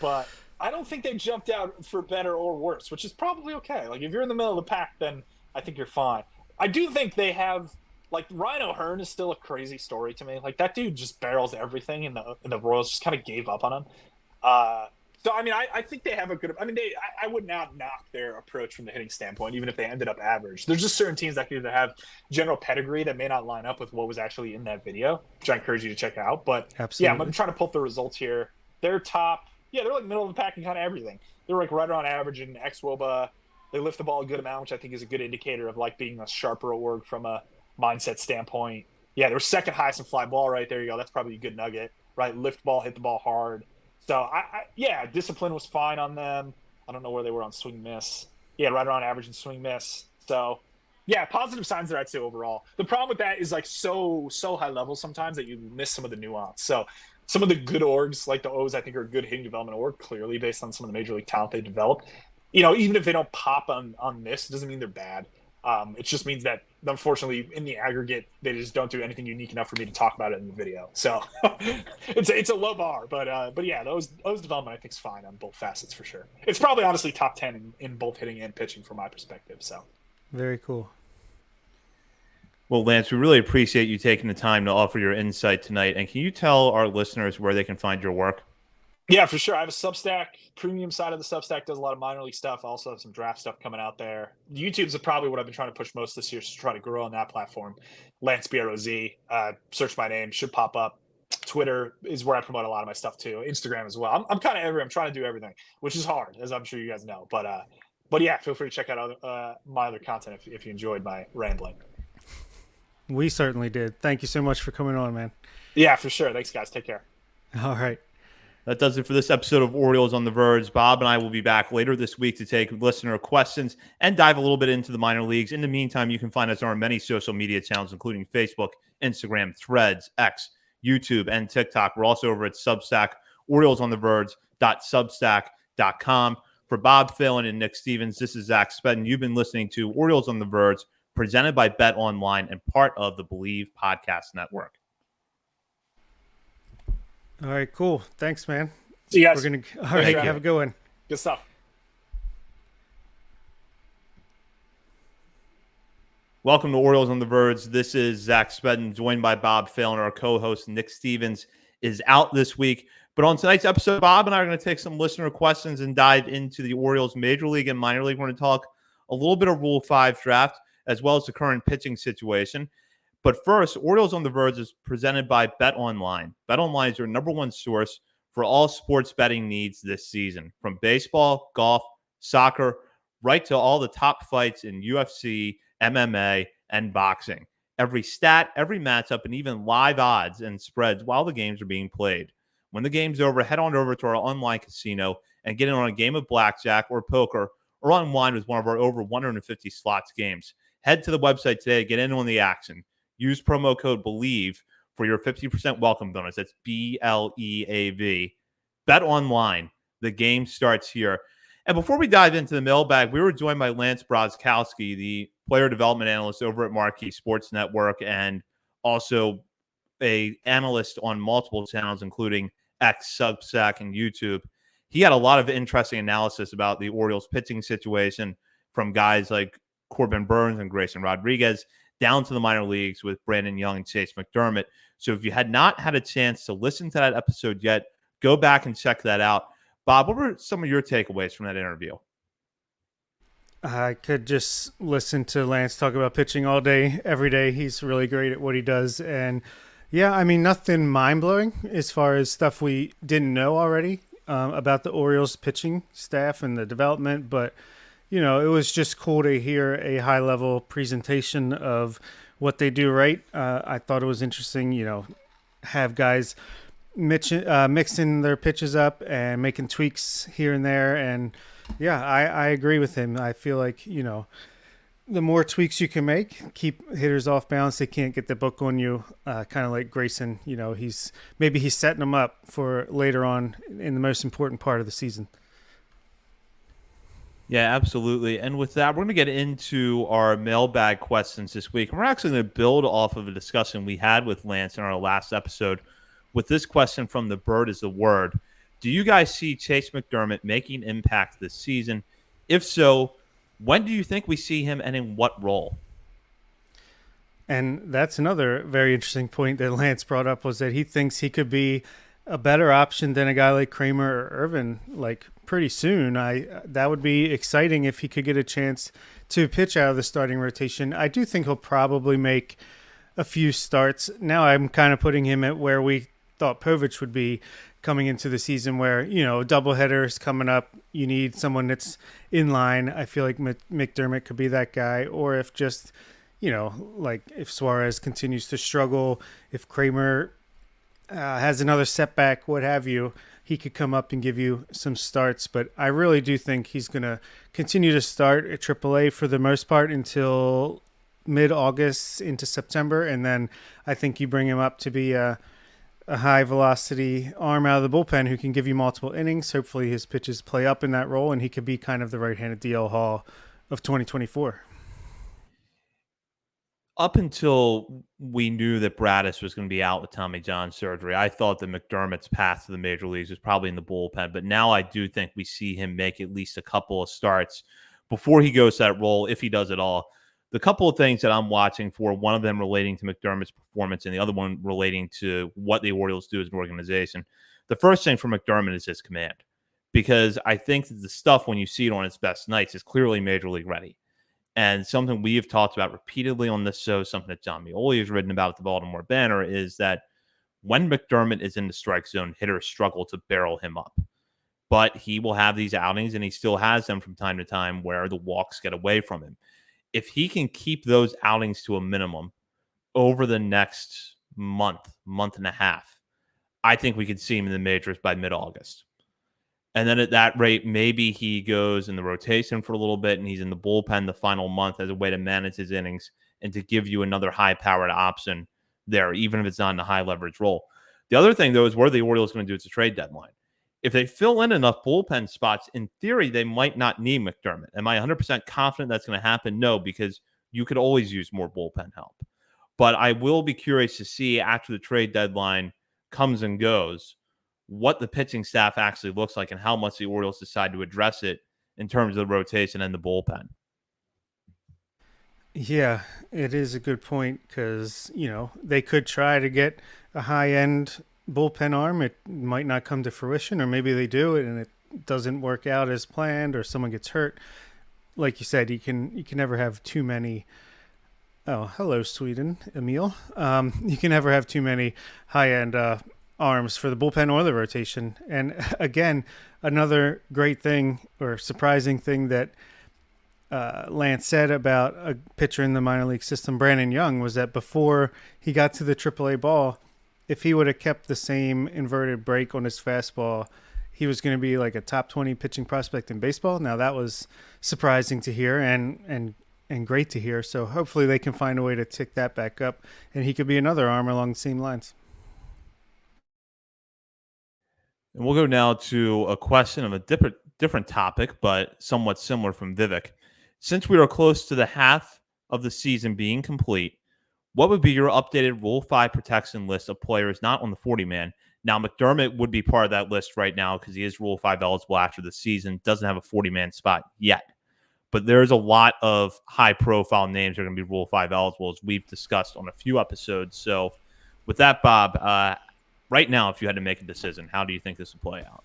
But I don't think they jumped out for better or worse, which is probably okay. Like if you're in the middle of the pack, then I think you're fine. I do think they have like Ryan O'Hearn is still a crazy story to me. Like that dude just barrels everything, and the Royals just kind of gave up on him. So I mean, I think they have a good. I mean, I would not knock their approach from the hitting standpoint, even if they ended up average. There's just certain teams that could either have general pedigree that may not line up with what was actually in that video, which I encourage you to check out. But Absolutely. Yeah, I'm gonna try to pull up the results here. They're top. Yeah, they're like middle of the pack and kind of everything. They're like right around average in xWOBA. They lift the ball a good amount, which I think is a good indicator of like being a sharper org from a mindset standpoint. Yeah, they were second highest in fly ball. Right there, you go. That's probably a good nugget. Right, lift ball, hit the ball hard. So discipline was fine on them. I don't know where they were on swing miss. Yeah, right around average in swing miss. So yeah, positive signs there, I'd say overall. The problem with that is like so high level sometimes that you miss some of the nuance. So some of the good orgs, like the O's, I think are a good hitting development org, clearly based on some of the major league talent they developed. Even if they don't pop on this, it doesn't mean they're bad. It just means that, unfortunately, in the aggregate, they just don't do anything unique enough for me to talk about it in the video. So it's a low bar, but yeah, those development I think is fine on both facets for sure. It's probably honestly top 10 in both hitting and pitching from my perspective. So very cool. Well, Lance, we really appreciate you taking the time to offer your insight tonight. And can you tell our listeners where they can find your work? Yeah, for sure. I have a Substack. Premium side of the Substack does a lot of minor league stuff. I also have some draft stuff coming out there. YouTube's probably what I've been trying to push most this year, to try to grow on that platform. Lance Broz. Search my name, should pop up. Twitter is where I promote a lot of my stuff too. Instagram as well. I'm kind of everywhere. I'm trying to do everything, which is hard, as I'm sure you guys know. But yeah, feel free to check out my other content if you enjoyed my rambling. We certainly did. Thank you so much for coming on, man. Yeah, for sure. Thanks, guys. Take care. All right. That does it for this episode of Orioles on the Verge. Bob and I will be back later this week to take listener questions and dive a little bit into the minor leagues. In the meantime, you can find us on our many social media channels, including Facebook, Instagram, Threads, X, YouTube, and TikTok. We're also over at Substack, OriolesOnTheVerge.substack.com. For Bob Phelan and Nick Stevens, this is Zach Spedden. You've been listening to Orioles on the Verge, presented by Bet Online and part of the Believe Podcast Network. All right, cool. Thanks, man. See you guys. All right, have a good one. Good stuff. Welcome to Orioles on the Verge. This is Zach Spedden, joined by Bob Phelan. Our co-host Nick Stevens is out this week. But on tonight's episode, Bob and I are going to take some listener questions and dive into the Orioles Major League and Minor League. We're going to talk a little bit of Rule 5 draft, as well as the current pitching situation. But first, Orioles on the Verge is presented by Bet Online. Bet Online is your number one source for all sports betting needs this season, from baseball, golf, soccer, right to all the top fights in UFC, MMA, and boxing. every stat, every matchup, and even live odds and spreads while the games are being played. When the game's over, head on over to our online casino and get in on a game of blackjack or poker or unwind with one of our over 150 slots games. Head to the website today, get in on the action. Use promo code BELIEVE for your 50% welcome bonus. That's BLEAV. Bet online. The game starts here. And before we dive into the mailbag, we were joined by Lance Brozdowski, the player development analyst over at Marquee Sports Network, and also a analyst on multiple channels, including X, Substack, and YouTube. He had a lot of interesting analysis about the Orioles pitching situation from guys like Corbin Burns and Grayson Rodriguez down to the minor leagues with Brandon Young and Chase McDermott. So if you had not had a chance to listen to that episode yet, go back and check that out. Bob, what were some of your takeaways from that interview? I could just listen to Lance talk about pitching all day, every day. He's really great at what he does. And yeah, I mean, nothing mind-blowing as far as stuff we didn't know already about the Orioles pitching staff and the development. But, you know, it was just cool to hear a high-level presentation of what they do right. I thought it was interesting, you know, have guys mixing their pitches up and making tweaks here and there. And yeah, I agree with him. I feel like, you know, the more tweaks you can make, keep hitters off balance. They can't get the book on you. Kind of like Grayson, you know, he's setting them up for later on in the most important part of the season. Yeah, absolutely. And with that, we're going to get into our mailbag questions this week. And we're actually going to build off of a discussion we had with Lance in our last episode with this question from The Bird is the Word. Do you guys see Chase McDermott making impact this season? If so, when do you think we see him and in what role? And that's another very interesting point that Lance brought up, was that he thinks he could be a better option than a guy like Kramer or Irvin, like pretty soon. That would be exciting if he could get a chance to pitch out of the starting rotation. I do think he'll probably make a few starts. Now I'm kind of putting him at where we thought Povich would be coming into the season, where, you know, doubleheaders coming up, you need someone that's in line. I feel like McDermott could be that guy. Or if just, you know, like if Suarez continues to struggle, if Kramer has another setback, what have you, he could come up and give you some starts. But I really do think he's going to continue to start at AAA for the most part until mid-August into September. And then I think you bring him up to be a high velocity arm out of the bullpen who can give you multiple innings. Hopefully his pitches play up in that role, and he could be kind of the right-handed DL Hall of 2024. Up until we knew that Braddis was going to be out with Tommy John surgery, I thought that McDermott's path to the major leagues was probably in the bullpen. But now I do think we see him make at least a couple of starts before he goes to that role, if he does at all. The couple of things that I'm watching for, one of them relating to McDermott's performance and the other one relating to what the Orioles do as an organization. The first thing for McDermott is his command, because I think that the stuff, when you see it on its best nights, is clearly major league ready. And something we have talked about repeatedly on this show, something that John Mioli has written about at the Baltimore Banner, is that when McDermott is in the strike zone, hitters struggle to barrel him up. But he will have these outings, and he still has them from time to time, where the walks get away from him. If he can keep those outings to a minimum over the next month and a half, I think we could see him in the majors by mid-August. And then at that rate, maybe he goes in the rotation for a little bit and he's in the bullpen the final month as a way to manage his innings and to give you another high-powered option there, even if it's not in a high-leverage role. The other thing, though, is what are the Orioles going to do at the trade deadline? If they fill in enough bullpen spots, in theory, they might not need McDermott. Am I 100% confident that's going to happen? No, because you could always use more bullpen help. But I will be curious to see after the trade deadline comes and goes what the pitching staff actually looks like and how much the Orioles decide to address it in terms of the rotation and the bullpen. Yeah, it is a good point because, you know, they could try to get a high-end bullpen arm. It might not come to fruition, or maybe they do it and it doesn't work out as planned, or someone gets hurt. Like you said, you can never have too many. Oh, hello, Sweden, Emil. You can never have too many high-end arms for the bullpen or the rotation. And again, another great thing or surprising thing that Lance said about a pitcher in the minor league system, Brandon Young, was that before he got to the AAA ball, if he would have kept the same inverted break on his fastball, he was going to be like a top 20 pitching prospect in baseball. Now that was surprising to hear and great to hear. So hopefully they can find a way to tick that back up, and he could be another arm along the same lines. And we'll go now to a question of a different topic, but somewhat similar from Vivek. Since we are close to the half of the season being complete, what would be your updated Rule 5 protection list of players not on the 40-man? Now, McDermott would be part of that list right now because he is Rule 5 eligible after the season, doesn't have a 40-man spot yet. But there's a lot of high-profile names that are going to be Rule 5 eligible, as we've discussed on a few episodes. So with that, Bob, right now, if you had to make a decision, how do you think this would play out?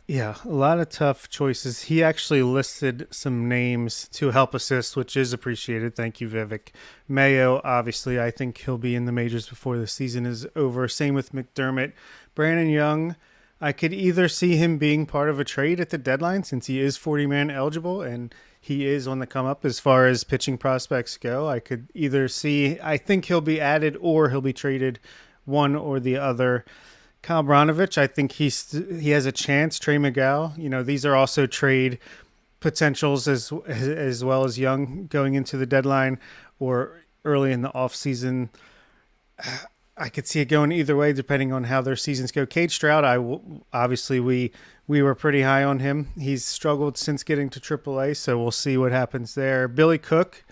Yeah, a lot of tough choices. He actually listed some names to help assist, which is appreciated. Thank you, Vivek. Mayo, obviously, I think he'll be in the majors before the season is over. Same with McDermott. Brandon Young, I could either see him being part of a trade at the deadline since he is 40-man eligible and he is on the come up as far as pitching prospects go. I could either see, I think he'll be added or he'll be traded, one or the other. Kyle Branovich, I think he has a chance. Trey McGow, these are also trade potentials as well as Young going into the deadline or early in the offseason. I could see it going either way depending on how their seasons go. Cade Stroud, obviously we were pretty high on him. He's struggled since getting to AAA, so we'll see what happens there. Billy Cook,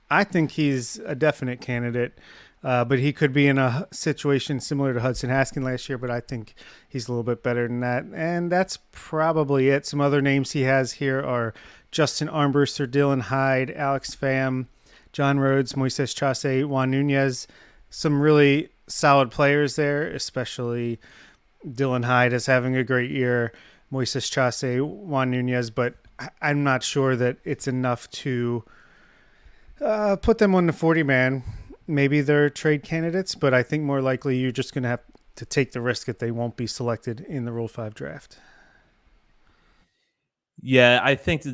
I think he's a definite candidate. But he could be in a situation similar to Hudson Haskin last year, but I think he's a little bit better than that. And that's probably it. Some other names he has here are Justin Armbruster, Dylan Hyde, Alex Pham, John Rhodes, Moises Chase, Juan Nunez. Some really solid players there, especially Dylan Hyde is having a great year. Moises Chase, Juan Nunez, but I'm not sure that it's enough to put them on the 40-man. Maybe they're trade candidates, but I think more likely you're just going to have to take the risk that they won't be selected in the Rule 5 draft. Yeah, I think that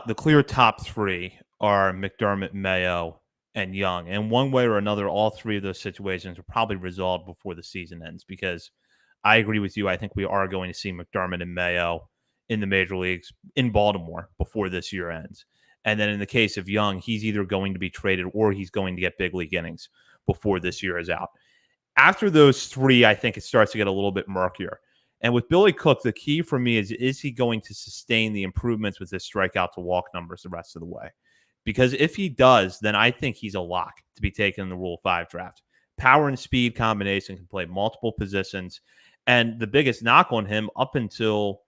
the clear top three are McDermott, Mayo, and Young. And one way or another, all three of those situations are probably resolved before the season ends because I agree with you. I think we are going to see McDermott and Mayo in the major leagues in Baltimore before this year ends. And then in the case of Young, he's either going to be traded or he's going to get big league innings before this year is out. After those three, I think it starts to get a little bit murkier. And with Billy Cook, the key for me is he going to sustain the improvements with his strikeout to walk numbers the rest of the way? Because if he does, then I think he's a lock to be taken in the Rule 5 draft. Power and speed combination can play multiple positions. And the biggest knock on him up until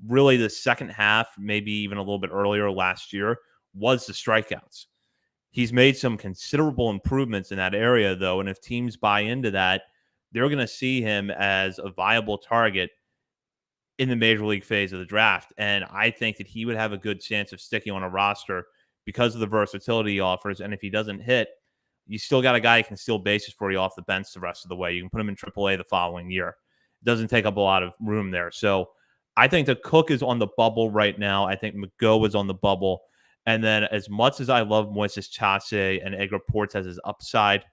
really the second half, maybe even a little bit earlier last year, was the strikeouts. He's made some considerable improvements in that area, though, and if teams buy into that, they're going to see him as a viable target in the major league phase of the draft. And I think that he would have a good chance of sticking on a roster because of the versatility he offers. And if he doesn't hit, you still got a guy who can steal bases for you off the bench the rest of the way. You can put him in AAA the following year. It doesn't take up a lot of room there. So I think that Cook is on the bubble right now. I think McGough is on the bubble. And then as much as I love Moises Chase and Edgar Portes as his upside,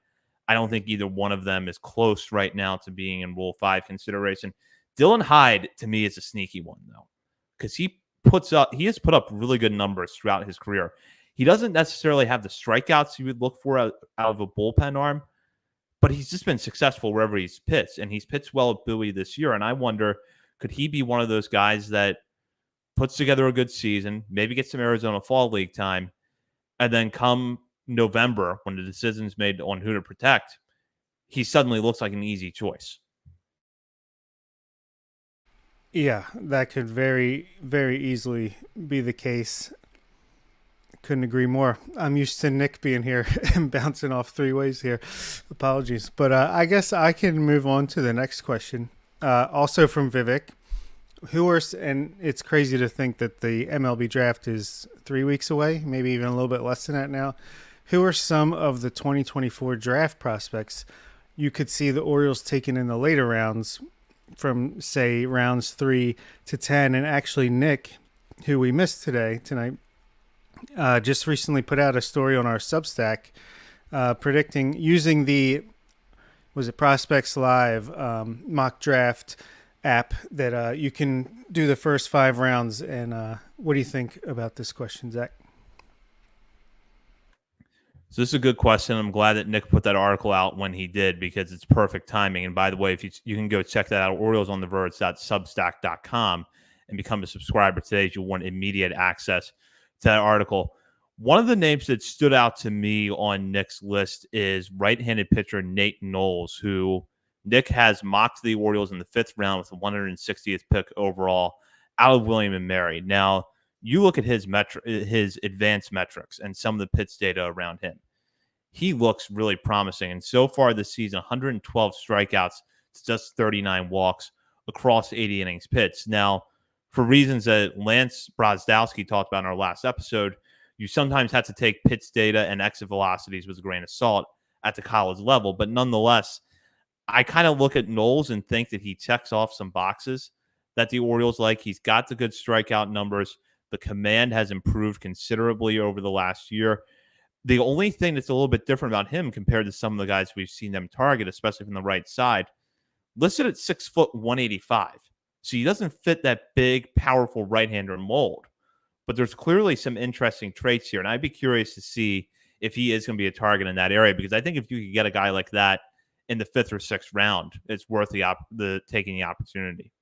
I don't think either one of them is close right now to being in Rule 5 consideration. Dylan Hyde, to me, is a sneaky one, though, because he has put up really good numbers throughout his career. He doesn't necessarily have the strikeouts you would look for out of a bullpen arm, but he's just been successful wherever he's pitched, and he's pitched well at Bowie this year. And I wonder, could he be one of those guys that puts together a good season, maybe get some Arizona Fall League time, and then come November, when the decision's made on who to protect, he suddenly looks like an easy choice. Yeah, that could very, very easily be the case. Couldn't agree more. I'm used to Nick being here and bouncing off three ways here. Apologies. But I guess I can move on to the next question. Also from Vivek. And it's crazy to think that the MLB draft is 3 weeks away, maybe even a little bit less than that now. Who are some of the 2024 draft prospects you could see the Orioles taking in the later rounds from, say, rounds 3 to 10? And actually, Nick, who we missed tonight, just recently put out a story on our Substack predicting using the Prospects Live mock draft app that you can do the first 5 rounds. And what do you think about this question, Zach? So this is a good question. I'm glad that Nick put that article out when he did because it's perfect timing. And by the way, if you can go check that out, OriolesOnTheVerge.substack.com and become a subscriber today if you want immediate access to that article. One of the names that stood out to me on Nick's list is right-handed pitcher Nate Knowles, who Nick has mocked the Orioles in the 5th round with the 160th pick overall out of William & Mary. Now, you look at his advanced metrics and some of the Pitts data around him. He looks really promising. And so far this season, 112 strikeouts to just 39 walks across 80 innings pitched. Now, for reasons that Lance Brozdowski talked about in our last episode, you sometimes have to take Pitts data and exit velocities with a grain of salt at the college level. But nonetheless, I kind of look at Knowles and think that he checks off some boxes that the Orioles like. He's got the good strikeout numbers. The command has improved considerably over the last year. The only thing that's a little bit different about him compared to some of the guys we've seen them target, especially from the right side, listed at 6 foot 185. So he doesn't fit that big, powerful right-hander mold. But there's clearly some interesting traits here. And I'd be curious to see if he is going to be a target in that area, because I think if you could get a guy like that in the 5th or 6th round, it's worth the taking the opportunity.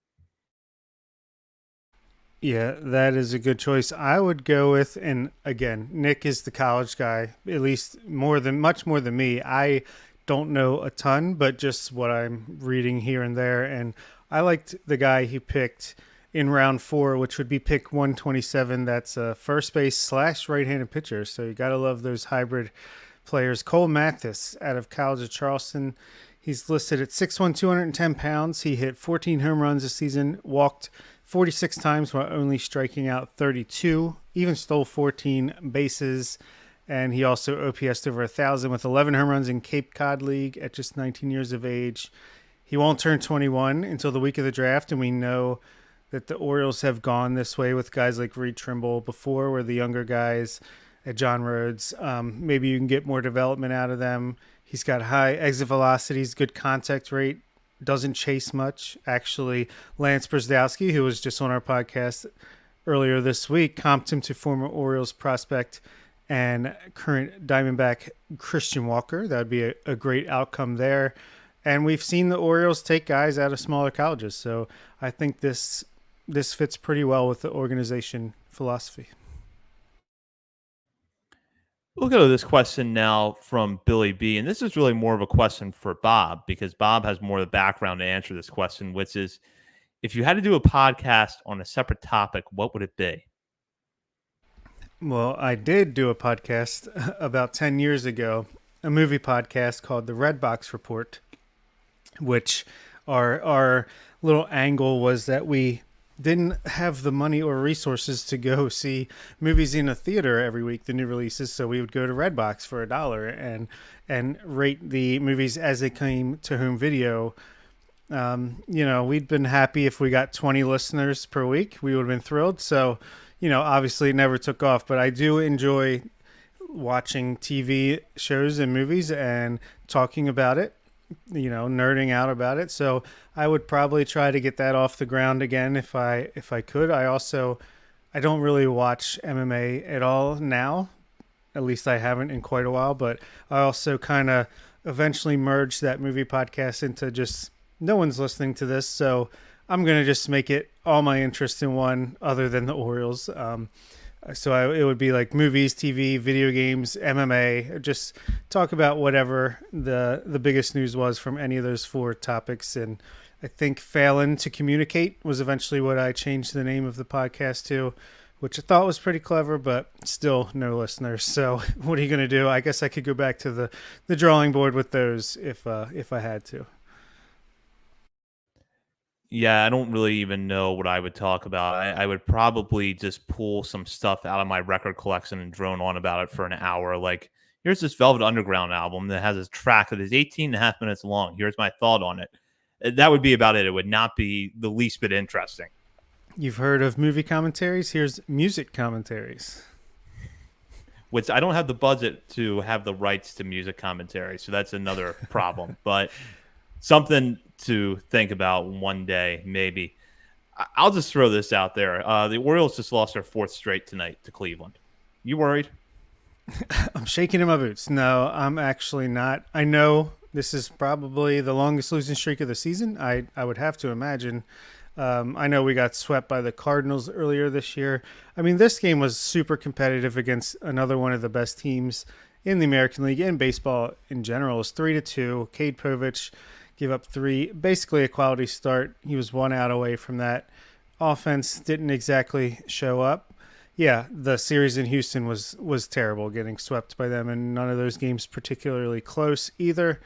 Yeah, that is a good choice. I would go with, and again, Nick is the college guy, at least much more than me. I don't know a ton, but just what I'm reading here and there. And I liked the guy he picked in round 4, which would be pick 127. That's a first base / right-handed pitcher. So you got to love those hybrid players. Cole Mathis out of College of Charleston. He's listed at 6'1", 210 pounds. He hit 14 home runs this season, walked 46 times while only striking out 32, even stole 14 bases, and he also OPS'd over 1,000 with 11 home runs in Cape Cod League at just 19 years of age. He won't turn 21 until the week of the draft, and we know that the Orioles have gone this way with guys like Reed Trimble before, where the younger guys at John Rhodes, maybe you can get more development out of them. He's got high exit velocities, good contact rate, doesn't chase much. Actually, Lance Brozdowski, who was just on our podcast earlier this week, comped him to former Orioles prospect and current Diamondback Christian Walker. That would be a great outcome there. And we've seen the Orioles take guys out of smaller colleges, so I think this fits pretty well with the organization philosophy. We'll go to this question now from Billy B. And this is really more of a question for Bob, because Bob has more of the background to answer this question, which is, if you had to do a podcast on a separate topic, what would it be? Well, I did do a podcast about 10 years ago, a movie podcast called The Red Box Report, which our little angle was that we didn't have the money or resources to go see movies in a theater every week, the new releases. So we would go to Redbox for $1 and rate the movies as they came to home video. We'd been happy if we got 20 listeners per week. We would have been thrilled. So, obviously it never took off, but I do enjoy watching TV shows and movies and talking about it, nerding out about it. So I would probably try to get that off the ground again if I could. I don't really watch MMA at all now. At least I haven't in quite a while, but I also kind of eventually merged that movie podcast into just no one's listening to this. So I'm going to just make it all my interest in one other than the Orioles. It would be like movies, TV, video games, MMA, just talk about whatever the biggest news was from any of those 4 topics. And I think failing to communicate was eventually what I changed the name of the podcast to, which I thought was pretty clever, but still no listeners. So what are you going to do? I guess I could go back to the drawing board with those if I had to. Yeah, I don't really even know what I would talk about. I would probably just pull some stuff out of my record collection and drone on about it for an hour. Like, here's this Velvet Underground album that has a track that is 18 and a half minutes long. Here's my thought on it. That would be about it. It would not be the least bit interesting. You've heard of movie commentaries? Here's music commentaries. which I don't have the budget to have the rights to music commentary, so that's another problem. But something to think about one day, maybe. I'll just throw this out there. The Orioles just lost their 4th straight tonight to Cleveland. You worried? I'm shaking in my boots. No, I'm actually not. I know this is probably the longest losing streak of the season. I would have to imagine. I know we got swept by the Cardinals earlier this year. I mean, this game was super competitive against another one of the best teams in the American League and baseball in general. It was 3-2. Cade Povich gave up 3, basically a quality start. He was 1 out away from that. Offense didn't exactly show up. Yeah, the series in Houston was terrible, getting swept by them, and none of those games particularly close either.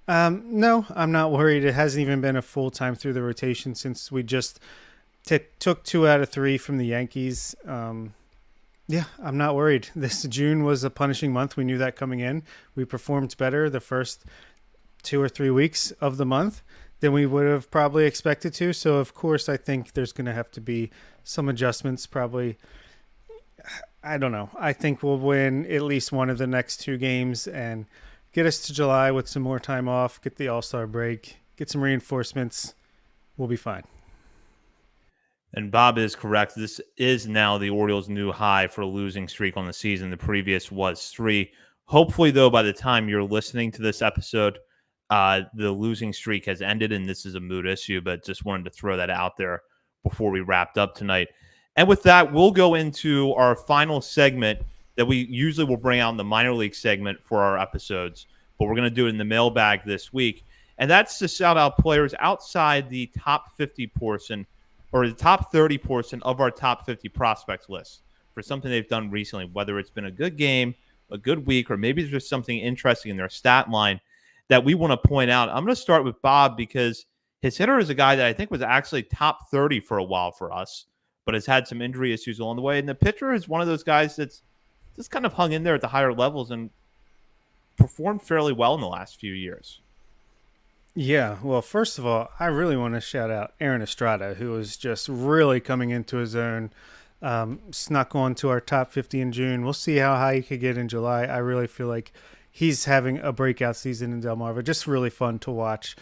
No, I'm not worried. It hasn't even been a full time through the rotation since we just took 2 out of 3 from the Yankees. Yeah, I'm not worried. This June was a punishing month. We knew that coming in. We performed better the first 2 or 3 weeks of the month than we would have probably expected to. So, of course, I think there's going to have to be some adjustments probably. I don't know. I think we'll win at least one of the next 2 games and get us to July with some more time off, get the All-Star break, get some reinforcements. We'll be fine. And Bob is correct. This is now the Orioles' new high for a losing streak on the season. The previous was 3. Hopefully, though, by the time you're listening to this episode, the losing streak has ended, and this is a mood issue, but just wanted to throw that out there before we wrapped up tonight. And with that, we'll go into our final segment that we usually will bring out in the minor league segment for our episodes, but we're going to do it in the mailbag this week. And that's to shout out players outside the top 50 portion or the top 30 portion of our top 50 prospects list for something they've done recently, whether it's been a good game, a good week, or maybe there's something interesting in their stat line that we want to point out. I'm going to start with Bob because his hitter is a guy that I think was actually top 30 for a while for us, but has had some injury issues along the way. And the pitcher is one of those guys that's just kind of hung in there at the higher levels and performed fairly well in the last few years. Yeah, well, first of all, I really want to shout out Aaron Estrada, who is just really coming into his own, snuck on to our top 50 in June. We'll see how high he could get in July. I really feel like he's having a breakout season in Delmarva. Just really fun to watch,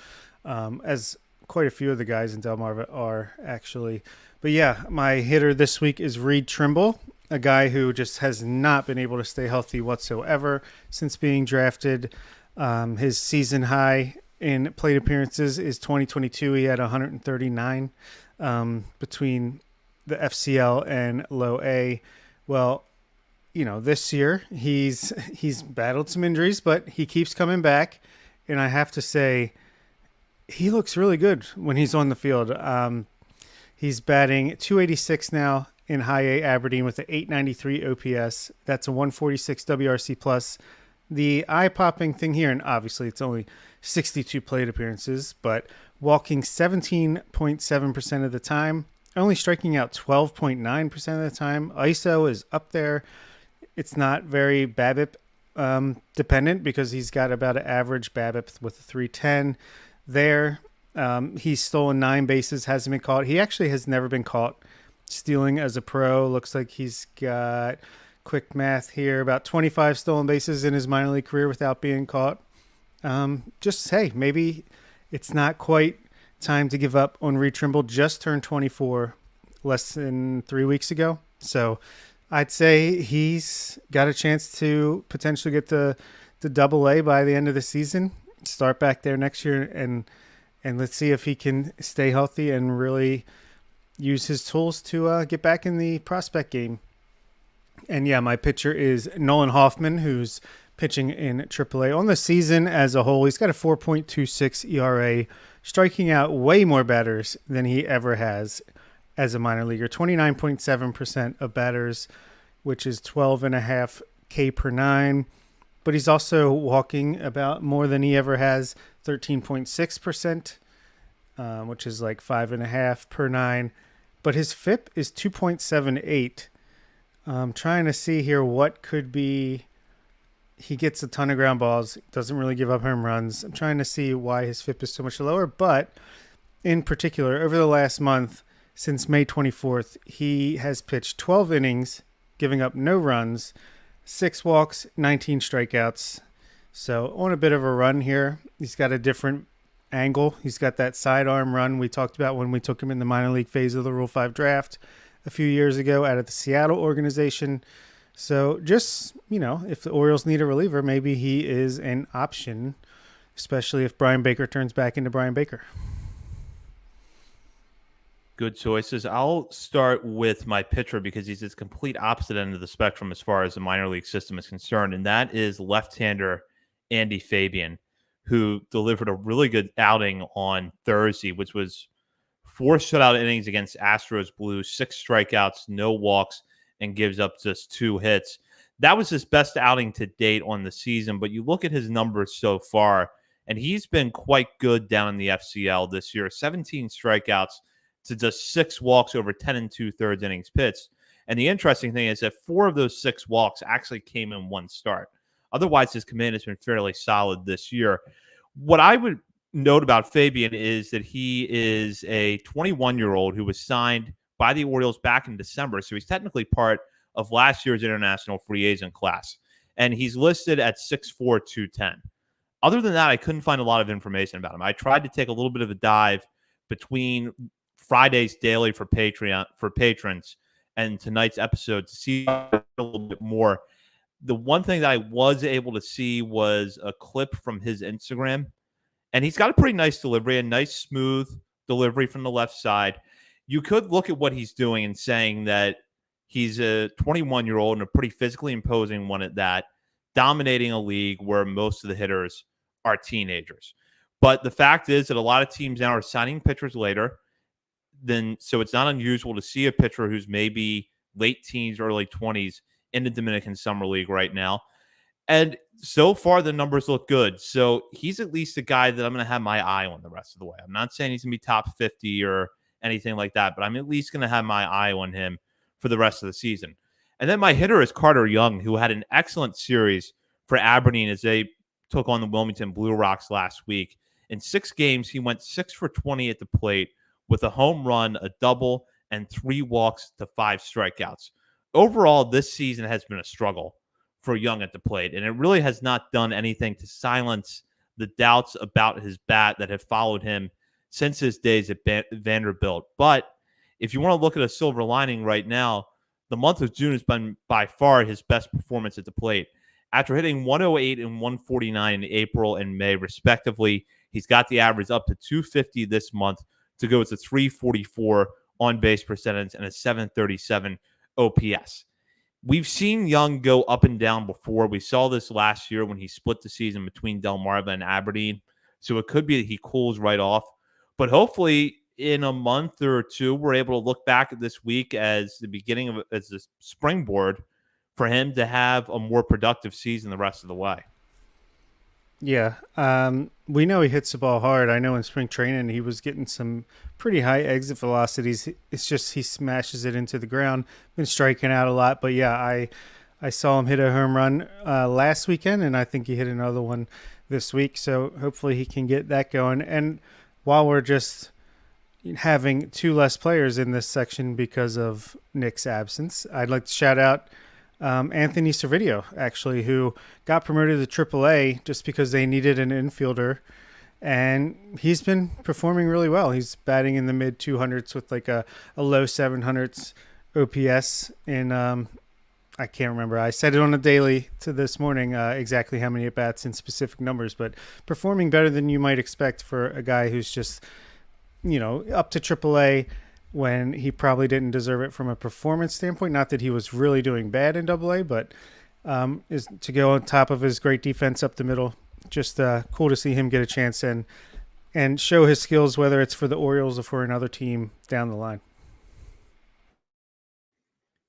as quite a few of the guys in Delmarva are, actually. But yeah, my hitter this week is Reed Trimble, a guy who just has not been able to stay healthy whatsoever since being drafted. His season high in plate appearances is 2022. He had 139 between the FCL and low A. Well, you know, this year he's battled some injuries, but he keeps coming back. And I have to say, he looks really good when he's on the field. He's batting 286 now in high A Aberdeen with an 893 OPS. That's a 146 WRC plus. The eye-popping thing here, and obviously it's only 62 plate appearances, but walking 17.7% of the time, only striking out 12.9% of the time. ISO is up there. It's not very BABIP dependent because he's got about an average BABIP with a 310 there. He's stolen 9 bases, hasn't been caught. He actually has never been caught stealing as a pro. Looks like he's got, quick math here, about 25 stolen bases in his minor league career without being caught. Just, hey, maybe it's not quite time to give up on Reed Trimble. Just turned 24 less than 3 weeks ago. So I'd say he's got a chance to potentially get the double A by the end of the season, start back there next year, and let's see if he can stay healthy and really use his tools to get back in the prospect game. And yeah, my pitcher is Nolan Hoffman, who's pitching in AAA. On the season as a whole, he's got a 4.26 ERA, striking out way more batters than he ever has as a minor leaguer. 29.7% of batters, which is 12.5 K per 9. But he's also walking about more than he ever has, 13.6%, which is like 5.5 per 9. But his FIP is 2.78. I'm trying to see here what could be. He gets a ton of ground balls, doesn't really give up home runs. I'm trying to see why his FIP is so much lower. But in particular, over the last month, since May 24th, he has pitched 12 innings, giving up no runs, 6 walks, 19 strikeouts. So on a bit of a run here. He's got a different angle. He's got that sidearm run we talked about when we took him in the minor league phase of the Rule 5 draft a few years ago out of the Seattle organization. So just, if the Orioles need a reliever, maybe he is an option, especially if Brian Baker turns back into Brian Baker. Good choices. I'll start with my pitcher because he's the complete opposite end of the spectrum as far as the minor league system is concerned, and that is left-hander Andy Fabian, who delivered a really good outing on Thursday, which was 4 shutout innings against Astros Blues, 6 strikeouts, no walks, and gives up just 2 hits. That was his best outing to date on the season, but you look at his numbers so far, and he's been quite good down in the FCL this year. 17 strikeouts to just 6 walks over 10 2/3 innings pitched. And the interesting thing is that 4 of those 6 walks actually came in one start. Otherwise, his command has been fairly solid this year. What I would note about Fabian is that he is a 21-year-old who was signed by the Orioles back in December. So he's technically part of last year's international free agent class. And he's listed at 6'4", 210. Other than that, I couldn't find a lot of information about him. I tried to take a little bit of a dive between Friday's daily for patrons and tonight's episode to see a little bit more. The one thing that I was able to see was a clip from his Instagram, and he's got a pretty nice delivery, a nice smooth delivery from the left side. You could look at what he's doing and saying that he's a 21-year-old and a pretty physically imposing one at that, dominating a league where most of the hitters are teenagers. But the fact is that a lot of teams now are signing pitchers later. So it's not unusual to see a pitcher who's maybe late teens, early 20s in the Dominican Summer League right now. And so far, the numbers look good. So he's at least a guy that I'm going to have my eye on the rest of the way. I'm not saying he's going to be top 50 or anything like that, but I'm at least going to have my eye on him for the rest of the season. And then my hitter is Carter Young, who had an excellent series for Aberdeen as they took on the Wilmington Blue Rocks last week. In 6 games, he went 6 for 20 at the plate with a home run, a double, and 3 walks to 5 strikeouts. Overall, this season has been a struggle for Young at the plate, and it really has not done anything to silence the doubts about his bat that have followed him since his days at Vanderbilt. But if you want to look at a silver lining right now, the month of June has been by far his best performance at the plate. After hitting 108 and 149 in April and May, respectively, he's got the average up to 250 this month to go with a 344 on-base percentage and a 737 OPS. We've seen Young go up and down before. We saw this last year when he split the season between Delmarva and Aberdeen. So it could be that he cools right off. But hopefully in a month or two, we're able to look back at this week as the beginning of as a springboard for him to have a more productive season the rest of the way. Yeah, we know he hits the ball hard. I know in spring training he was getting some pretty high exit velocities. It's just he smashes it into the ground. Been striking out a lot, but yeah, I saw him hit a home run last weekend, and I think he hit another one this week. So hopefully he can get that going. And while we're just having 2 less players in this section because of Nick's absence, I'd like to shout out Anthony Servideo, actually, who got promoted to AAA just because they needed an infielder. And he's been performing really well. He's batting in the mid 200s with like a low 700s OPS. And I can't remember. I said it on a daily to this morning exactly how many at-bats in specific numbers, but performing better than you might expect for a guy who's just, up to AAA when he probably didn't deserve it from a performance standpoint. Not that he was really doing bad in AA, but is to go on top of his great defense up the middle. Just cool to see him get a chance and show his skills, whether it's for the Orioles or for another team down the line.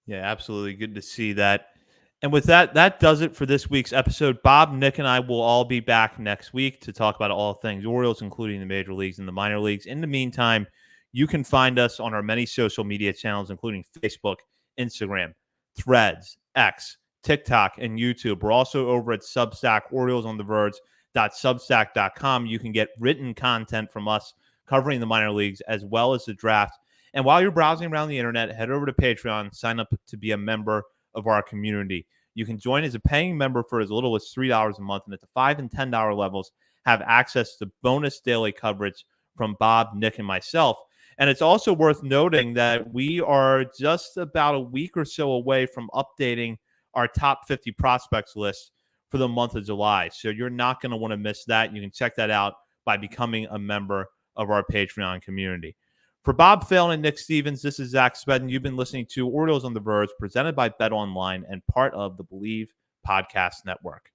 Yeah, absolutely. Good to see that. And with that, that does it for this week's episode. Bob, Nick, and I will all be back next week to talk about all things Orioles, including the major leagues and the minor leagues. In the meantime, you can find us on our many social media channels, including Facebook, Instagram, Threads, X, TikTok, and YouTube. We're also over at Substack, OriolesOnTheVerge.substack.com. You can get written content from us covering the minor leagues as well as the draft. And while you're browsing around the internet, head over to Patreon, sign up to be a member of our community. You can join as a paying member for as little as $3 a month, and at the $5 and $10 levels, have access to bonus daily coverage from Bob, Nick, and myself. And it's also worth noting that we are just about a week or so away from updating our top 50 prospects list for the month of July. So you're not going to want to miss that. You can check that out by becoming a member of our Patreon community. For Bob Phelan and Nick Stevens, this is Zach Spedden. You've been listening to Orioles on the Verge, presented by Bet Online and part of the Believe Podcast Network.